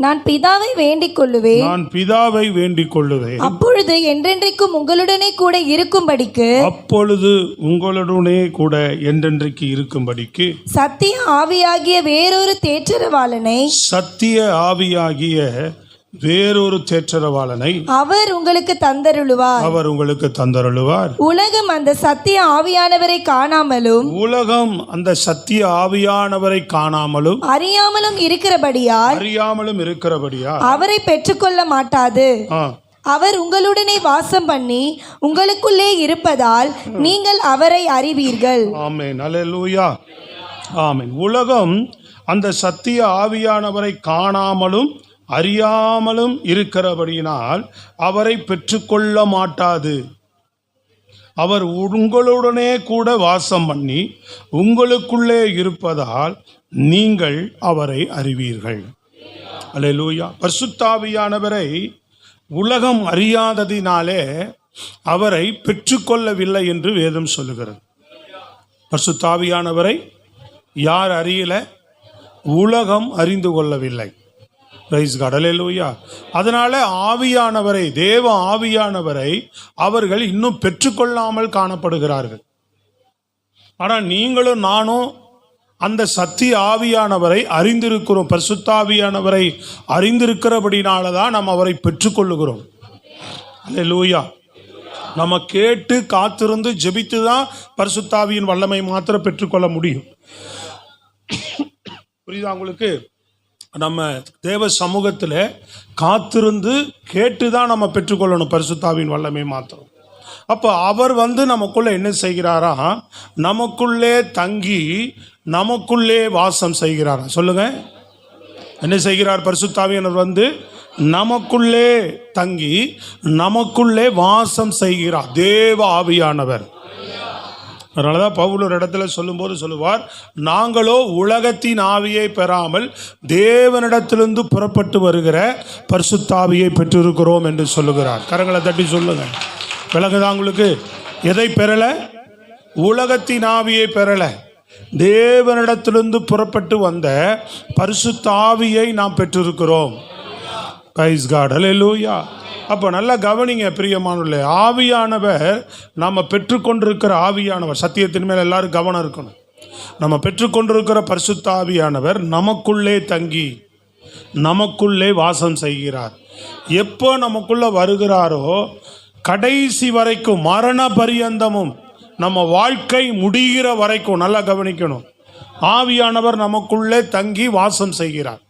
நான் பிதாவை வேண்டிக் கொள்ளுவேன். அப்பொழுது என்றென்றைக்கும் உங்களுடனே கூட இருக்கும்படிக்கு சத்திய ஆவியாகிய வேறொரு தேற்றரவாளனை அவர் உங்களுக்கு தந்தருளுவார். உலகம் அந்த சத்திய ஆவியானவரை காணாமலும் அறியாமலும் இருக்கிறபடியால் அவரை பெற்றுக்கொள்ள மாட்டாது. அவர் உங்களுடனே வாசம் பண்ணி உங்களுக்குள்ளே இருப்பதால் நீங்கள் அவரை அறிவீர்கள். ஆமென். அல்லேலூயா. ஆமென். உலகம் அந்த சத்திய ஆவியானவரை காணாமலும் அறியாமலும் இருக்கிறபடியினால் அவரை பெற்றுக்கொள்ள மாட்டாது. அவர் உங்களுடனே கூட வாசம் பண்ணி உங்களுக்குள்ளே இருப்பதால் நீங்கள் அவரை அறிவீர்கள். அல்லேலூயா. பரிசுத்த ஆவியானவரை உலகம் அறியாததினாலே அவரை பெற்றுக்கொள்ளவில்லை என்று வேதம் சொல்லுகிறது. பரிசுத்த ஆவியானவரை யார் அறியல? உலகம் அறிந்து கொள்ளவில்லை. Praise God. அல்லேலூயா. அதனால ஆவியானவரை, தேவ ஆவியானவரை அவர்கள் இன்னும் பெற்றுக்கொள்ளாமல் காணப்படுகிறார்கள். ஆனால் நீங்களும் நானும் அந்த சத்திய ஆவியானவரை அறிந்திருக்கிறோம். பரிசுத்த ஆவியானவரை அறிந்திருக்கிறபடினால தான் நாம் அவரை பெற்றுக்கொள்ளுகிறோம். அல்லேலூயா. நம்ம கேட்டு காத்திருந்து ஜெபித்து தான் பரிசுத்த ஆவியின் வல்லமை மாத்திரம் பெற்றுக்கொள்ள முடியும். புரியுதா உங்களுக்கு? நம்ம தேவ சமூகத்தில் காத்திருந்து கேட்டு தான் நம்ம பெற்றுக்கொள்ளணும் பரிசுத்த ஆவியின் வல்லமை மாத்திரம். அப்போ அவர் நமக்குள்ளே என்ன செய்கிறாரா? நமக்குள்ளே தங்கி நமக்குள்ளே வாசம் செய்கிறாரா? சொல்லுங்க, என்ன செய்கிறார்? பரிசுத்த ஆவியானவர் நமக்குள்ளே தங்கி நமக்குள்ளே வாசம் செய்கிறார். தேவ ஆவியானவர். அதனால தான் பவுல் ஒரு இடத்துல சொல்லும்போது சொல்லுவார், நாங்களோ உலகத்தின் ஆவியை பெறாமல் தேவனிடத்திலிருந்து புறப்பட்டு வருகிற பரிசுத்த ஆவியை பெற்றிருக்கிறோம் என்று சொல்லுகிறார். கரங்களை தட்டி சொல்லுங்க. விளங்குதா உங்களுக்கு? எதை பெறல? உலகத்தின் ஆவியை பெறல, தேவனிடத்திலிருந்து புறப்பட்டு வந்த பரிசுத்த ஆவியை நாம் பெற்றிருக்கிறோம். Praise God. அல்லேலூயா. அப்போ நல்லா கவனிங்க பிரியமானவர்களே. ஆவியானவர் நம்ம பெற்றுக்கொண்டிருக்கிற ஆவியானவர், சத்தியத்தின் மேல் எல்லாரும் கவனம் இருக்கணும். நம்ம பெற்றுக்கொண்டிருக்கிற பரிசுத்த ஆவியானவர் நமக்குள்ளே தங்கி நமக்குள்ளே வாசம் செய்கிறார். எப்போ நமக்குள்ளே வருகிறாரோ கடைசி வரைக்கும், மரண பரியந்தமும், நம்ம வாழ்க்கை முடிகிற வரைக்கும், நல்லா கவனிக்கணும், ஆவியானவர் நமக்குள்ளே தங்கி வாசம் செய்கிறார்.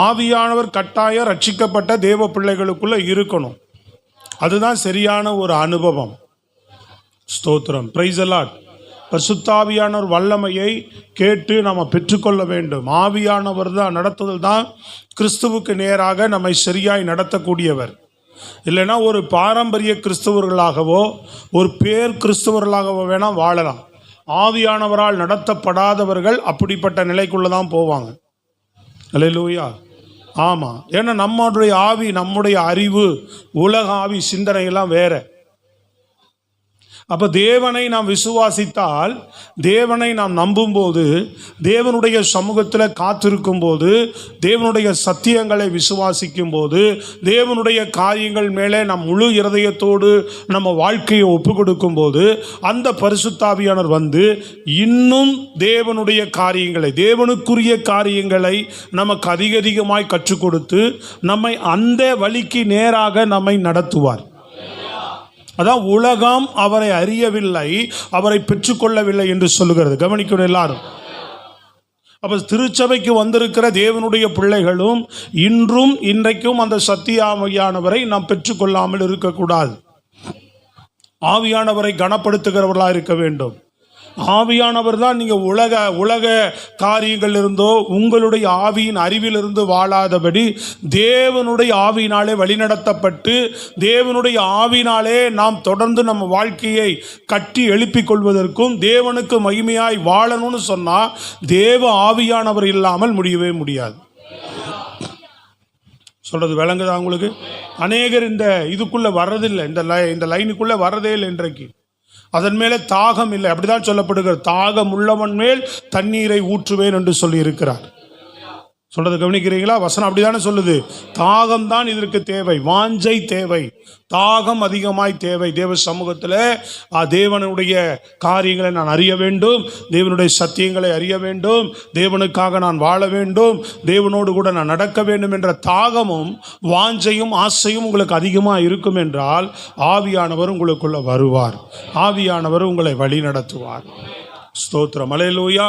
ஆவியானவர் கட்டாயம் ரட்சிக்கப்பட்ட தேவ பிள்ளைகளுக்குள்ள இருக்கணும். அதுதான் சரியான ஒரு அனுபவம். ஸ்தோத்திரம். Price the Lord. பரிசுத்த ஆவியானவர் வல்லமையை கேட்டு நம்ம பெற்றுக்கொள்ள வேண்டும். ஆவியானவர் தான் நடத்துதல் தான் கிறிஸ்துவுக்கு நேராக நம்மை சரியாய் நடத்தக்கூடியவர். இல்லைன்னா ஒரு பாரம்பரிய கிறிஸ்தவர்களாகவோ ஒரு பேர் கிறிஸ்தவர்களாகவோ வேணால் வாழலாம். ஆவியானவரால் நடத்தப்படாதவர்கள் அப்படிப்பட்ட நிலைக்குள்ளே தான் போவாங்க. அல்லேலூயா. ஆமாம். ஏன்னா நம்முடைய ஆவி, நம்முடைய அறிவு, உலக ஆவி சிந்தனையெல்லாம் வேற. அப்போ தேவனை நாம் விசுவாசித்தால், தேவனை நாம் நம்பும்போது, தேவனுடைய சமூகத்தில் காத்திருக்கும் போது, தேவனுடைய சத்தியங்களை விசுவாசிக்கும் போது, தேவனுடைய காரியங்கள் மேலே நம் முழு இருதயத்தோடு நம்ம வாழ்க்கையை ஒப்பு கொடுக்கும் போது, அந்த பரிசுத்த ஆவியானவர் இன்னும் தேவனுடைய காரியங்களை, தேவனுக்குரிய காரியங்களை நமக்கு அதிகமாய் கற்றுக் கொடுத்து நம்மை அந்த வழிக்கு நேராக நம்மை நடத்துவார். அதான் உலகம் அவரை அறியவில்லை, அவரை பெற்றுக்கொள்ளவில்லை என்று சொல்லுகிறது. கவனிக்கணும் எல்லாரும். அப்போ திருச்சபைக்கு வந்திருக்கிற தேவனுடைய பிள்ளைகளும் இன்றைக்கும் அந்த சத்திய ஆவியானவரை நாம் பெற்றுக்கொள்ளாமல் இருக்கக்கூடாது. ஆவியானவரை கனப்படுத்துகிறவர்களாக இருக்க வேண்டும். ஆவியானவர் தான் நீங்கள் உலக காரியங்கள் இருந்தோ உங்களுடைய ஆவியின் அறிவிலிருந்து வாழாதபடி தேவனுடைய ஆவியினாலே வழிநடத்தப்பட்டு தேவனுடைய ஆவியினாலே நாம் தொடர்ந்து நம்ம வாழ்க்கையை கட்டி எழுப்பிக் கொள்வதற்கும் தேவனுக்கு மகிமையாய் வாழணும்னு சொன்னால் தேவ ஆவியானவர் இல்லாமல் முடியவே முடியாது. சொல்றது விளங்குதா உங்களுக்கு? அநேகர் இந்த இதுக்குள்ளே வர்றதில்லை, இந்த லைனுக்குள்ளே வர்றதே இல்லை. இன்றைக்கு அதன் மேலே தாகம் இல்லை. அப்படிதான் சொல்லப்படுகிறது. தாகம் உள்ளவன் மேல் தண்ணீரை ஊற்றுவேன் என்று சொல்லி இருக்கிறார். சொல்றது கவனிக்கிறீங்களா? வசனம் அப்படிதானே சொல்லுது. தாகம் தான் இதற்கு தேவை, வாஞ்சை தேவை, தாகம் அதிகமாய் தேவை. தேவ சமூகத்தில் தேவனுடைய காரியங்களை நான் அறிய வேண்டும், தேவனுடைய சத்தியங்களை அறிய வேண்டும், தேவனுக்காக நான் வாழ வேண்டும், தேவனோடு கூட நான் நடக்க வேண்டும் என்ற தாகமும் வாஞ்சையும் ஆசையும் உங்களுக்கு அதிகமாக இருக்கும் என்றால் ஆவியானவர் உங்களுக்குள்ள வருவார், ஆவியானவர் உங்களை வழி நடத்துவார். ஸ்தோத்திரம், அல்லேலூயா.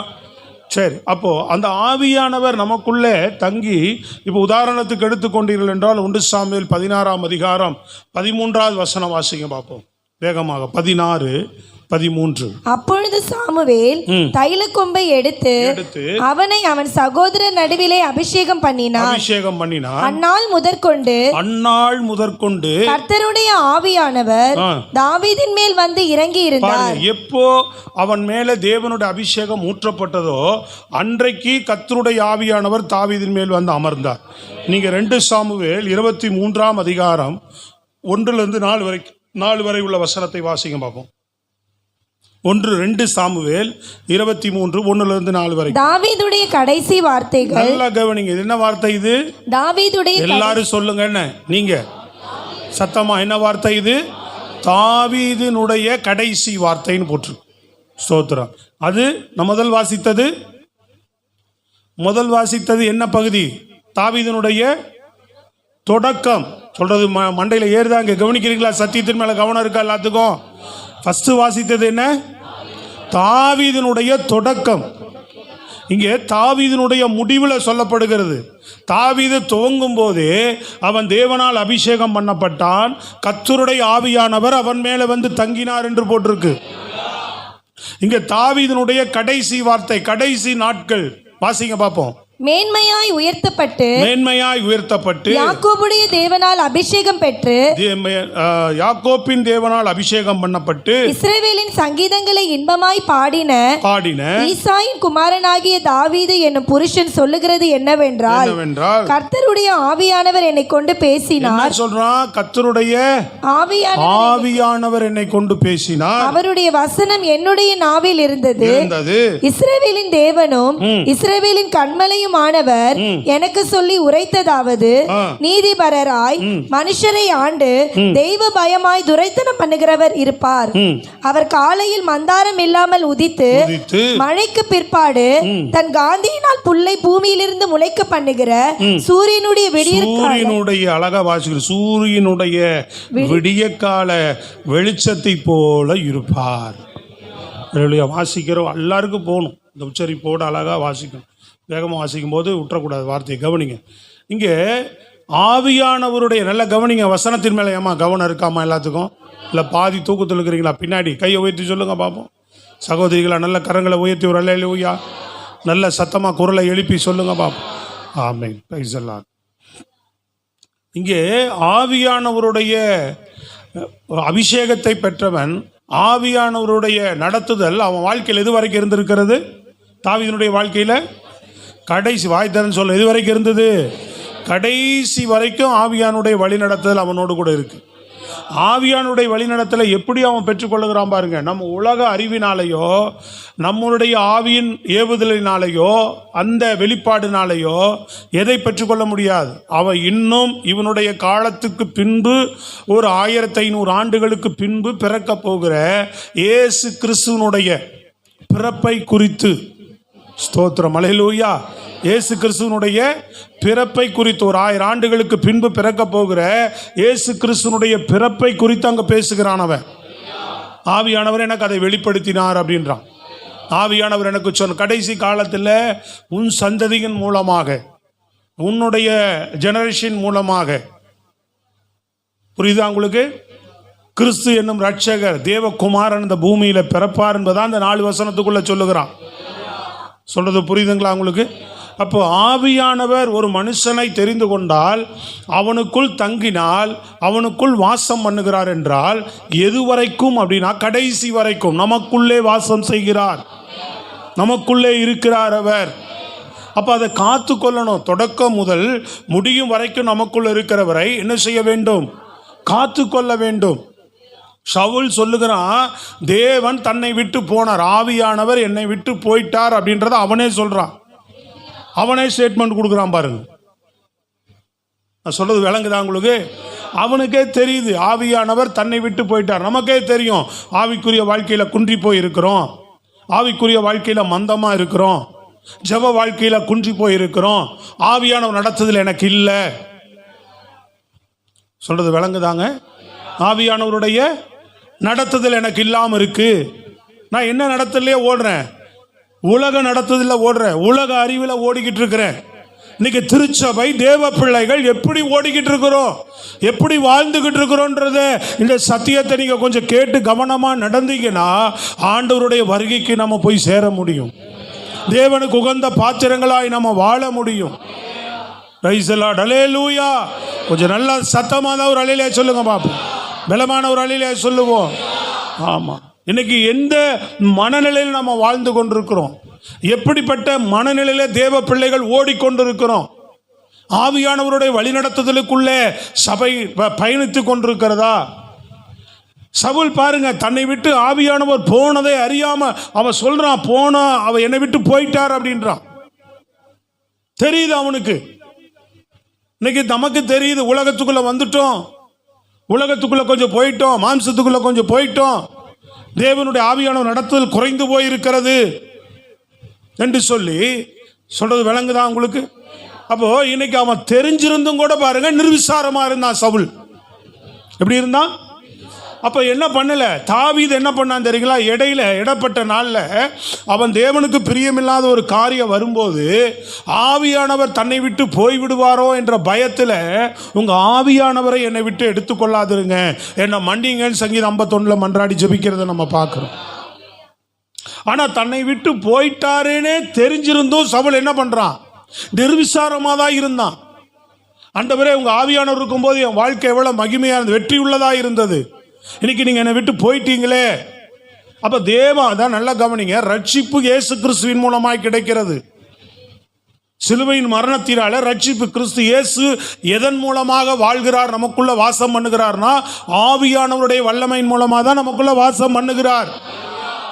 சரி, அப்போ அந்த ஆவியானவர் நமக்குள்ளே தங்கி, இப்போ உதாரணத்துக்கு எடுத்துக்கொண்டீர்கள் என்றால் 1 சாமுவேல் 16ஆம் அதிகாரம் 13வது வசனம் வாசிங்க பார்ப்போம் வேகமாக. 16:13. அப்பொழுது சாமுவேல் தைல கொம்பை எடுத்து அவனை அவன் சகோதரர் நடுவிலே அபிஷேகம் பண்ணினான். அந்நாள் முதற்கொண்டு கர்த்தருடைய ஆவியானவர் தாவீதின் மேல் வந்து இறங்கி இருந்தார். எப்போ அவன் மேல தேவனுடைய அபிஷேகம் ஊற்றப்பட்டதோ அன்றைக்கு கர்த்தருடைய ஆவியானவர் தாவீதின் மேல் வந்து அமர்ந்தார். நீங்க 2 சாமுவேல் 23ஆம் அதிகாரம் 1லிருந்து 4 வரை உள்ள வசனத்தை வாசிங்க பார்ப்போம். 2 சாமுவேல் 23 1லிருந்து 4 வரை. தாவீதுடைய கடைசி வார்த்தைகள். நல்லா கவனிங்க, இது என்ன வார்த்தை? இது தாவீதுடைய, எல்லாரும் சொல்லுங்க, என்ன நீங்க சத்தமா, என்ன வார்த்தை இது? தாவீதினுடைய கடைசி வார்த்தைன்னு போட்டு. ஸ்தோத்திரம். அது நான் முதல் வாசித்தது என்ன பகுதி? தாவீதினுடைய தொடக்கம். சொல்றது மண்டையில ஏறுதாங்க, கவனிக்கிறீங்களா? சத்தியத்தின் மேல கவனம் இருக்கா எல்லாத்துக்கும்? ஃபர்ஸ்ட் வாசித்தது என்ன? தாவீதினுடைய தொடக்கம். இங்கே தாவீதினுடைய முடிவில் சொல்லப்படுகிறது. தாவீது துவங்கும் போதே அவன் தேவனால் அபிஷேகம் பண்ணப்பட்டான், கர்த்தருடைய ஆவியானவர் அவன் மேலே வந்து தங்கினார் என்று போட்டிருக்கு. இங்கே தாவீதினுடைய கடைசி வார்த்தை, கடைசி நாட்கள். வாசிங்க பார்ப்போம். மேன்மையாய் உயர்த்தப்பட்டு யாக்கோபுடைய தேவனால் அபிஷேகம் பெற்று, யாக்கோப்பின் தேவனால் அபிஷேகம் பண்ணப்பட்டு இஸ்ரவேலின் சங்கீதங்களை இன்பமாய் பாடின ஈசாயின் குமாரனாகிய தாவீது என்னும் புருஷன் சொல்லுகிறது என்னவென்றால், கர்த்தருடைய ஆவியானவர் என்னை கொண்டு பேசினார். சொல்றான், கர்த்தருடைய ஆவியானவர் என்னை கொண்டு பேசினார், அவருடைய வசனம் என்னுடைய நாவில் இருந்தது. இஸ்ரவேலின் தேவனும் இஸ்ரவேலின் கன்மலையும் ஆனவர் எனக்கு சொல்லி உரைத்ததாவது, நீதிபரராய் மனுஷரை ஆண்டு தெய்வ பயமாய் துரைத்தனம் பண்ணுகிறவர் இருப்பார். அவர் காலையில் மந்தாரம் இல்லாமல் உதித்து மழைக்கு பிற்பாடு தன் காந்தியினால் புல்லை பூமியிலிருந்து முளைக்க பண்ணுகிற சூரியனுடைய அழகா வாசிக்கிற சூரியனுடைய விடிய கால வெளிச்சத்தை போல இருப்பார். வாசிக்கிறோம், எல்லாருக்கும் போகணும். இந்த உச்சரிப்போடு அழகா வாசிக்கணும். வேகமாக வாசிக்கும் போது விட்டுறக்கூடாது வார்த்தையை. கவனிங்க, இங்கே ஆவியானவருடைய, நல்ல கவனிங்க, வசனத்தின் மேலே ஏமா கவனம் இருக்காமா எல்லாத்துக்கும்? இல்லை பாதி தூக்கத்தில் இருக்கிறீங்களா? பின்னாடி கையை உயர்த்தி சொல்லுங்க பார்ப்போம். சகோதரிகளா, நல்ல கரங்களை உயர்த்தி ஒரு அல்லேலூயா, நல்ல சத்தமாக குரலை எழுப்பி சொல்லுங்க பார்ப்போம். ஆமென், பிரைஸ் தி லார்ட். இங்கே ஆவியானவருடைய அபிஷேகத்தை பெற்றவன், ஆவியானவருடைய நடத்துதல் அவன் வாழ்க்கையில் எது வரைக்கும் இருந்திருக்கிறது? தாவீதினுடைய வாழ்க்கையில் கடைசி, வாய்த்தரன் சொல்ல, எது வரைக்கும் இருந்தது? கடைசி வரைக்கும் ஆவியானுடைய வழிநடத்தல் அவனோடு கூட இருக்கு. ஆவியானுடைய வழிநடத்தலை எப்படி அவன் பெற்றுக்கொள்ளுகிறான் பாருங்க. நம்ம உலக அறிவினாலேயோ நம்மளுடைய ஆவியின் ஏவுதலினாலேயோ அந்த வெளிப்பாடுனாலேயோ எதை பெற்றுக்கொள்ள முடியாது. அவன் இன்னும் இவனுடைய காலத்துக்கு பின்பு ஒரு 1500 ஆண்டுகளுக்கு பின்பு பிறக்க போகிற இயேசு கிறிஸ்துவனுடைய பிறப்பை குறித்து, ஸ்தோத்திரம், அல்லேலூயா, இயேசு கிறிஸ்துவனுடைய பிறப்பை குறித்து, ஒரு 1000 ஆண்டுகளுக்கு பின்பு பிறக்க போகிற இயேசு கிறிஸ்துவனுடைய பிறப்பை குறித்து அங்கே பேசுகிறான் அவன். ஆவியானவர் எனக்கு அதை வெளிப்படுத்தினார் அப்படின்றான். ஆவியானவர் எனக்கு சொன்ன, கடைசி காலத்தில் உன் சந்ததியின் மூலமாக, உன்னுடைய ஜெனரேஷன் மூலமாக, புரியுதா உங்களுக்கு? கிறிஸ்து என்னும் ரட்சகர் தேவகுமாரன் இந்த பூமியில் பிறப்பார் என்பதான் அந்த 4 வசனத்துக்குள்ள சொல்லுகிறான். சொல்றது புரியுதுங்களா உங்களுக்கு? அப்போ ஆவியானவர் ஒரு மனுஷனை தெரிந்து கொண்டால், அவனுக்குள் தங்கினால், அவனுக்குள் வாசம் பண்ணுகிறார் என்றால் எது வரைக்கும் அப்படின்னா கடைசி வரைக்கும் நமக்குள்ளே வாசம் செய்கிறார், நமக்குள்ளே இருக்கிறார் அவர். அப்போ அதை காத்து கொள்ளணும். தொடக்கம் முதல் முடியும் வரைக்கும் நமக்குள்ள இருக்கிறவரை என்ன செய்ய வேண்டும்? காத்து கொள்ள வேண்டும். சவுல் சொல்லுகிறான், தேவன் தன்னை விட்டு போனார், ஆவியானவர் என்னை விட்டு போயிட்டார் அப்படின்றத அவனே சொல்றான். அவனே ஸ்டேட்மெண்ட் கொடுக்குறான் பாருங்க. நான் சொல்றது விளங்குதா உங்களுக்கு? அவனுக்கே தெரியுது ஆவியானவர் தன்னை விட்டு போயிட்டார். நமக்கே தெரியும் ஆவிக்குரிய வாழ்க்கையில குன்றி போய் இருக்கிறோம், ஆவிக்குரிய வாழ்க்கையில மந்தமா இருக்கிறோம், ஜெப வாழ்க்கையில குன்றி போய் இருக்கிறோம், ஆவியானவர் நடத்துதல் எனக்கு இல்லை. சொல்றது விளங்குதாங்க? ஆவியானவருடைய நடத்துதல் எனக்கு இல்லாம இருக்கு. நான் என்ன நடத்தலையே ஓடுறேன், உலக நடத்துதல ஓடுறேன், உலக அறிவில் ஓடிக்கிட்டு இருக்கிறேன். இன்னைக்கு திருச்சபை தேவ பிள்ளைகள் எப்படி ஓடிக்கிட்டு இருக்கிறோம், எப்படி வாழ்ந்துகிட்டு இருக்கிறோன்றத இந்த சத்தியத்தை நீங்க கொஞ்சம் கேட்டு கவனமா நடந்தீங்கன்னா ஆண்டவருடைய வருகைக்கு நம்ம போய் சேர முடியும். தேவனுக்கு உகந்த பாத்திரங்களாய் நம்ம வாழ முடியும். பிரைஸ் தி லார்ட், ஹல்லேலூயா. கொஞ்சம் நல்லா சத்தமாக தான் ஒரு அலையிலே சொல்லுங்க பாப்போம், பலமான ஒரு அலையிலே சொல்லுவோம். ஆமா, இன்னைக்கு எந்த மனநிலையில் நம்ம வாழ்ந்து கொண்டிருக்கிறோம், எப்படிப்பட்ட மனநிலையில தேவ பிள்ளைகள் ஓடிக்கொண்டிருக்கிறோம், ஆவியானவருடைய வழிநடத்துதலுக்குள்ளே சபை பயணித்து கொண்டிருக்கிறதா? சவுல் பாருங்க, தன்னை விட்டு ஆவியானவர் போனதை அறியாம அவன் சொல்றான், போனா அவ என்னை விட்டு போயிட்டார் அப்படின்றான். தெரியுது அவனுக்கு. இன்னைக்கு நமக்கு தெரியுது, உலகத்துக்குள்ள வந்துட்டோம், உலகத்துக்குள்ள கொஞ்சம் போயிட்டோம், மாம்சத்துக்குள்ள கொஞ்சம் போயிட்டோம், தேவனுடைய ஆவியானவர் நடத்துதல் குறைந்து போயிருக்கிறது என்று சொல்லி சொல்றது விளங்குதான் உங்களுக்கு? அப்போ இன்னைக்கு அவன் தெரிஞ்சிருந்தும் கூட பாருங்க நிர்விசாரமா இருந்தான் சவுல். எப்படி இருந்தான்? அப்ப என்ன பண்ணல தாவீது, என்ன பண்ணான் தெரியுங்களா? இடப்பட்ட நாள்ல அவன் தேவனுக்கு பிரியமில்லாத ஒரு காரியம் வரும்போது ஆவியானவர் தன்னை விட்டு போய்விடுவாரோ என்ற பயத்தில், உங்க ஆவியானவரை என்னை விட்டு எடுத்துக்கொள்ளாதிருங்க, என்ன மன்னிங்கன்னு சங்கீதம் 51 மன்றாடி ஜெபிக்கிறத நம்ம பார்க்கிறோம். ஆனா தன்னை விட்டு போயிட்டாரேனே தெரிஞ்சிருந்தும் சவுல் என்ன பண்றான்? நிர்விசாரமா தான் இருந்தான். ஆண்டவரே, உங்க ஆவியானவர் இருக்கும்போது என் வாழ்க்கை எவ்வளவு மகிமையா இருந்தது, வெற்றி உள்ளதா இருந்தது, இன்னைக்கு நீங்க என்னை விட்டு போயிட்டீங்களே. அப்ப தேவன், அதான் நல்லா கவனிங்க, ரட்சிப்பு இயேசு கிறிஸ்துவின் மூலமாய் கிடைக்கிறது. சிலுவையின் மரணத்தினால ரட்சிப்பு. கிறிஸ்து இயேசு எதன் மூலமாக வாழ்கிறார், நமக்குள்ள வாசம் பண்ணுகிறார்னா ஆவியானவருடைய வல்லமையின் மூலமாக தான் நமக்குள்ள வாசம் பண்ணுகிறார்.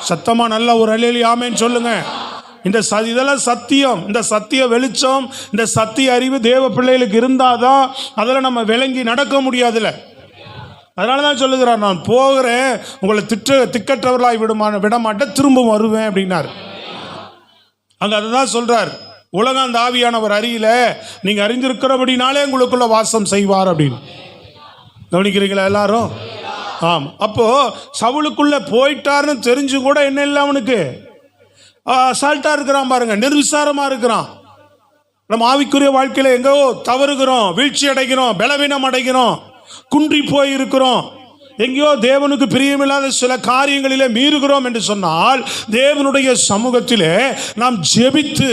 சத்தமா நல்ல ஒரு அல்லேலூயா ஆமென் சொல்லுங்க. இதெல்லாம் சத்தியம். இந்த சத்திய வெளிச்சம், இந்த சத்திய அறிவு தேவ பிள்ளைகளுக்கு இருந்தாதான் அதில் நம்ம விளங்கி நடக்க முடியாதுல்ல. அதனால தான் சொல்லுகிறார், நான் போகிறேன், உங்களை திக்கற்றவர்களாய் விட மாட்டேன், திரும்ப வருவேன் அப்படின்னார். அங்க அதை தான் சொல்றார், உலகம் அந்த ஆவியானவர் அறியல, நீங்க அறிந்திருக்கிறபடினாலே உங்களுக்குள்ள வாசம் செய்வார் அப்படின்னு. கவனிக்கிறீங்களா எல்லாரும்? ஆமா. அப்போ சவுலுக்குள்ள போயிட்டாருன்னு தெரிஞ்சு கூட என்ன இல்லை அவனுக்கு, அசால்ட்டா இருக்கிறான் பாருங்க, நிர்விசாரமா இருக்கிறான். நம்ம ஆவிக்குரிய வாழ்க்கையில எங்கோ தவறுகிறோம், வீழ்ச்சி அடைகிறோம், பலவீனம் அடைகிறோம், குன்றி போய் இருக்கிறோம், எங்கேயோ தேவனுக்கு பிரியமில்லாத சில காரியங்களிலே மீறுகிறோம் என்று சொன்னால் தேவனுடைய சமூகத்திலே நாம் ஜெபித்து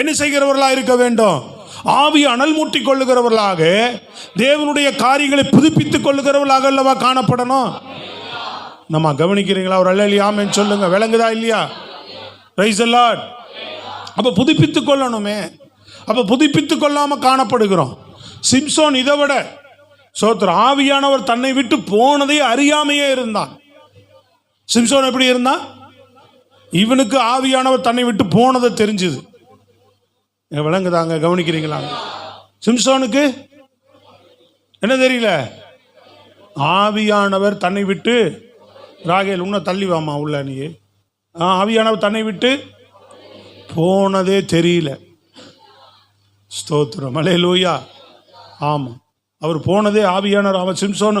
என்ன செய்கிறவர்களாக இருக்க வேண்டும்? ஆவி அனல் மூட்டி கொள்ளுகிறவர்களாக, தேவனுடைய காரியங்களை புதுப்பித்துக் கொள்ளுகிறவர்களாக அல்லவா காணப்படணும். நம்ம கவனிக்கிறீங்களா? ஒரு அல்லேலூயா ஆமென் சொல்லுங்க. விளங்குதா இல்லையா? Price the Lord. அப்ப புதுப்பித்துக் கொள்ளணுமே. அப்ப புதுப்பித்துக் கொள்ளாம காணப்படுகிறோம். சிம்சோன் இதை விட சோத்திர ஆவியானவர் தன்னை விட்டு போனதை அறியாமையே இருந்தான். சிம்சோன் எப்படி இருந்தான்? இவனுக்கு ஆவியானவர் தன்னை விட்டு போனதை தெரிஞ்சுது. விளங்குதாங்க? கவனிக்கிறீங்களா? சிம்சோனுக்கு என்ன தெரியல? ஆவியானவர் தன்னை விட்டு, ராகேல் உன்னை தள்ளி வாமா உள்ள நீ, ஆவியானவர் தன்னை விட்டு போனதே தெரியல. ஸ்தோத்திரம், அல்லேலூயா. ஆமாம், அவர் போனதே ஆவியானவர். அவன் சிம்சோன்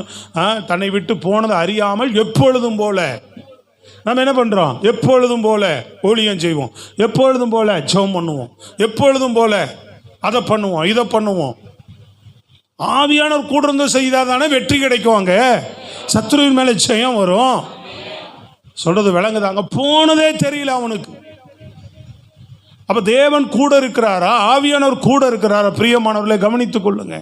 தன்னை விட்டு போனதை அறியாமல் எப்பொழுதும் போல நம்ம என்ன பண்றோம்? எப்பொழுதும் போல ஊழியம் செய்வோம், எப்பொழுதும் போல ஜெபம் பண்ணுவோம், எப்பொழுதும் போல அதை பண்ணுவோம், இதை பண்ணுவோம். ஆவியானவர் கூட இருந்து செய்தால் தானே வெற்றி கிடைக்குவாங்க, சத்துருவின் மேலே ஜெயம் வரும். சொல்றது விளங்குதாங்க? போனதே தெரியல அவனுக்கு. அப்ப தேவன் கூட இருக்கிறாரா? ஆவியானவர் கூட இருக்கிறாரா? பிரியமானவர்களை கவனித்துக் கொள்ளுங்க.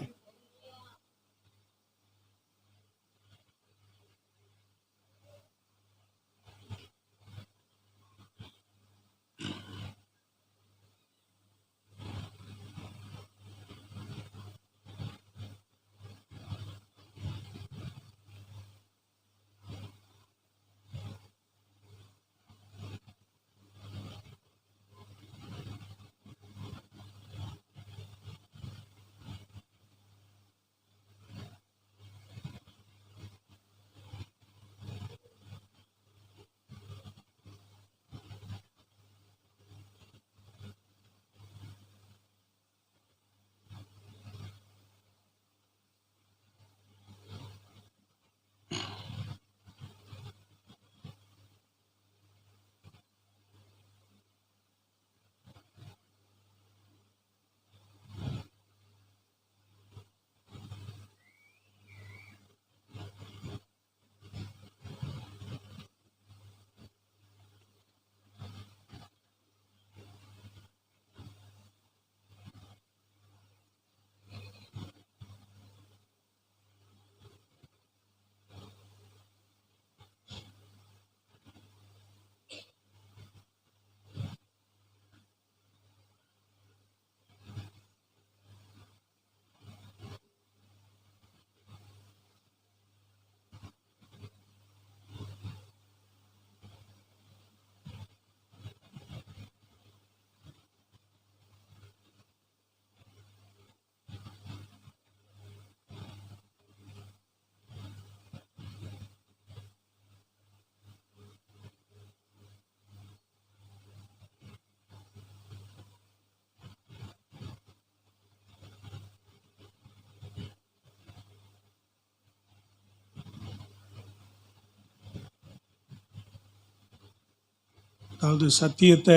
அதாவது சத்தியத்தை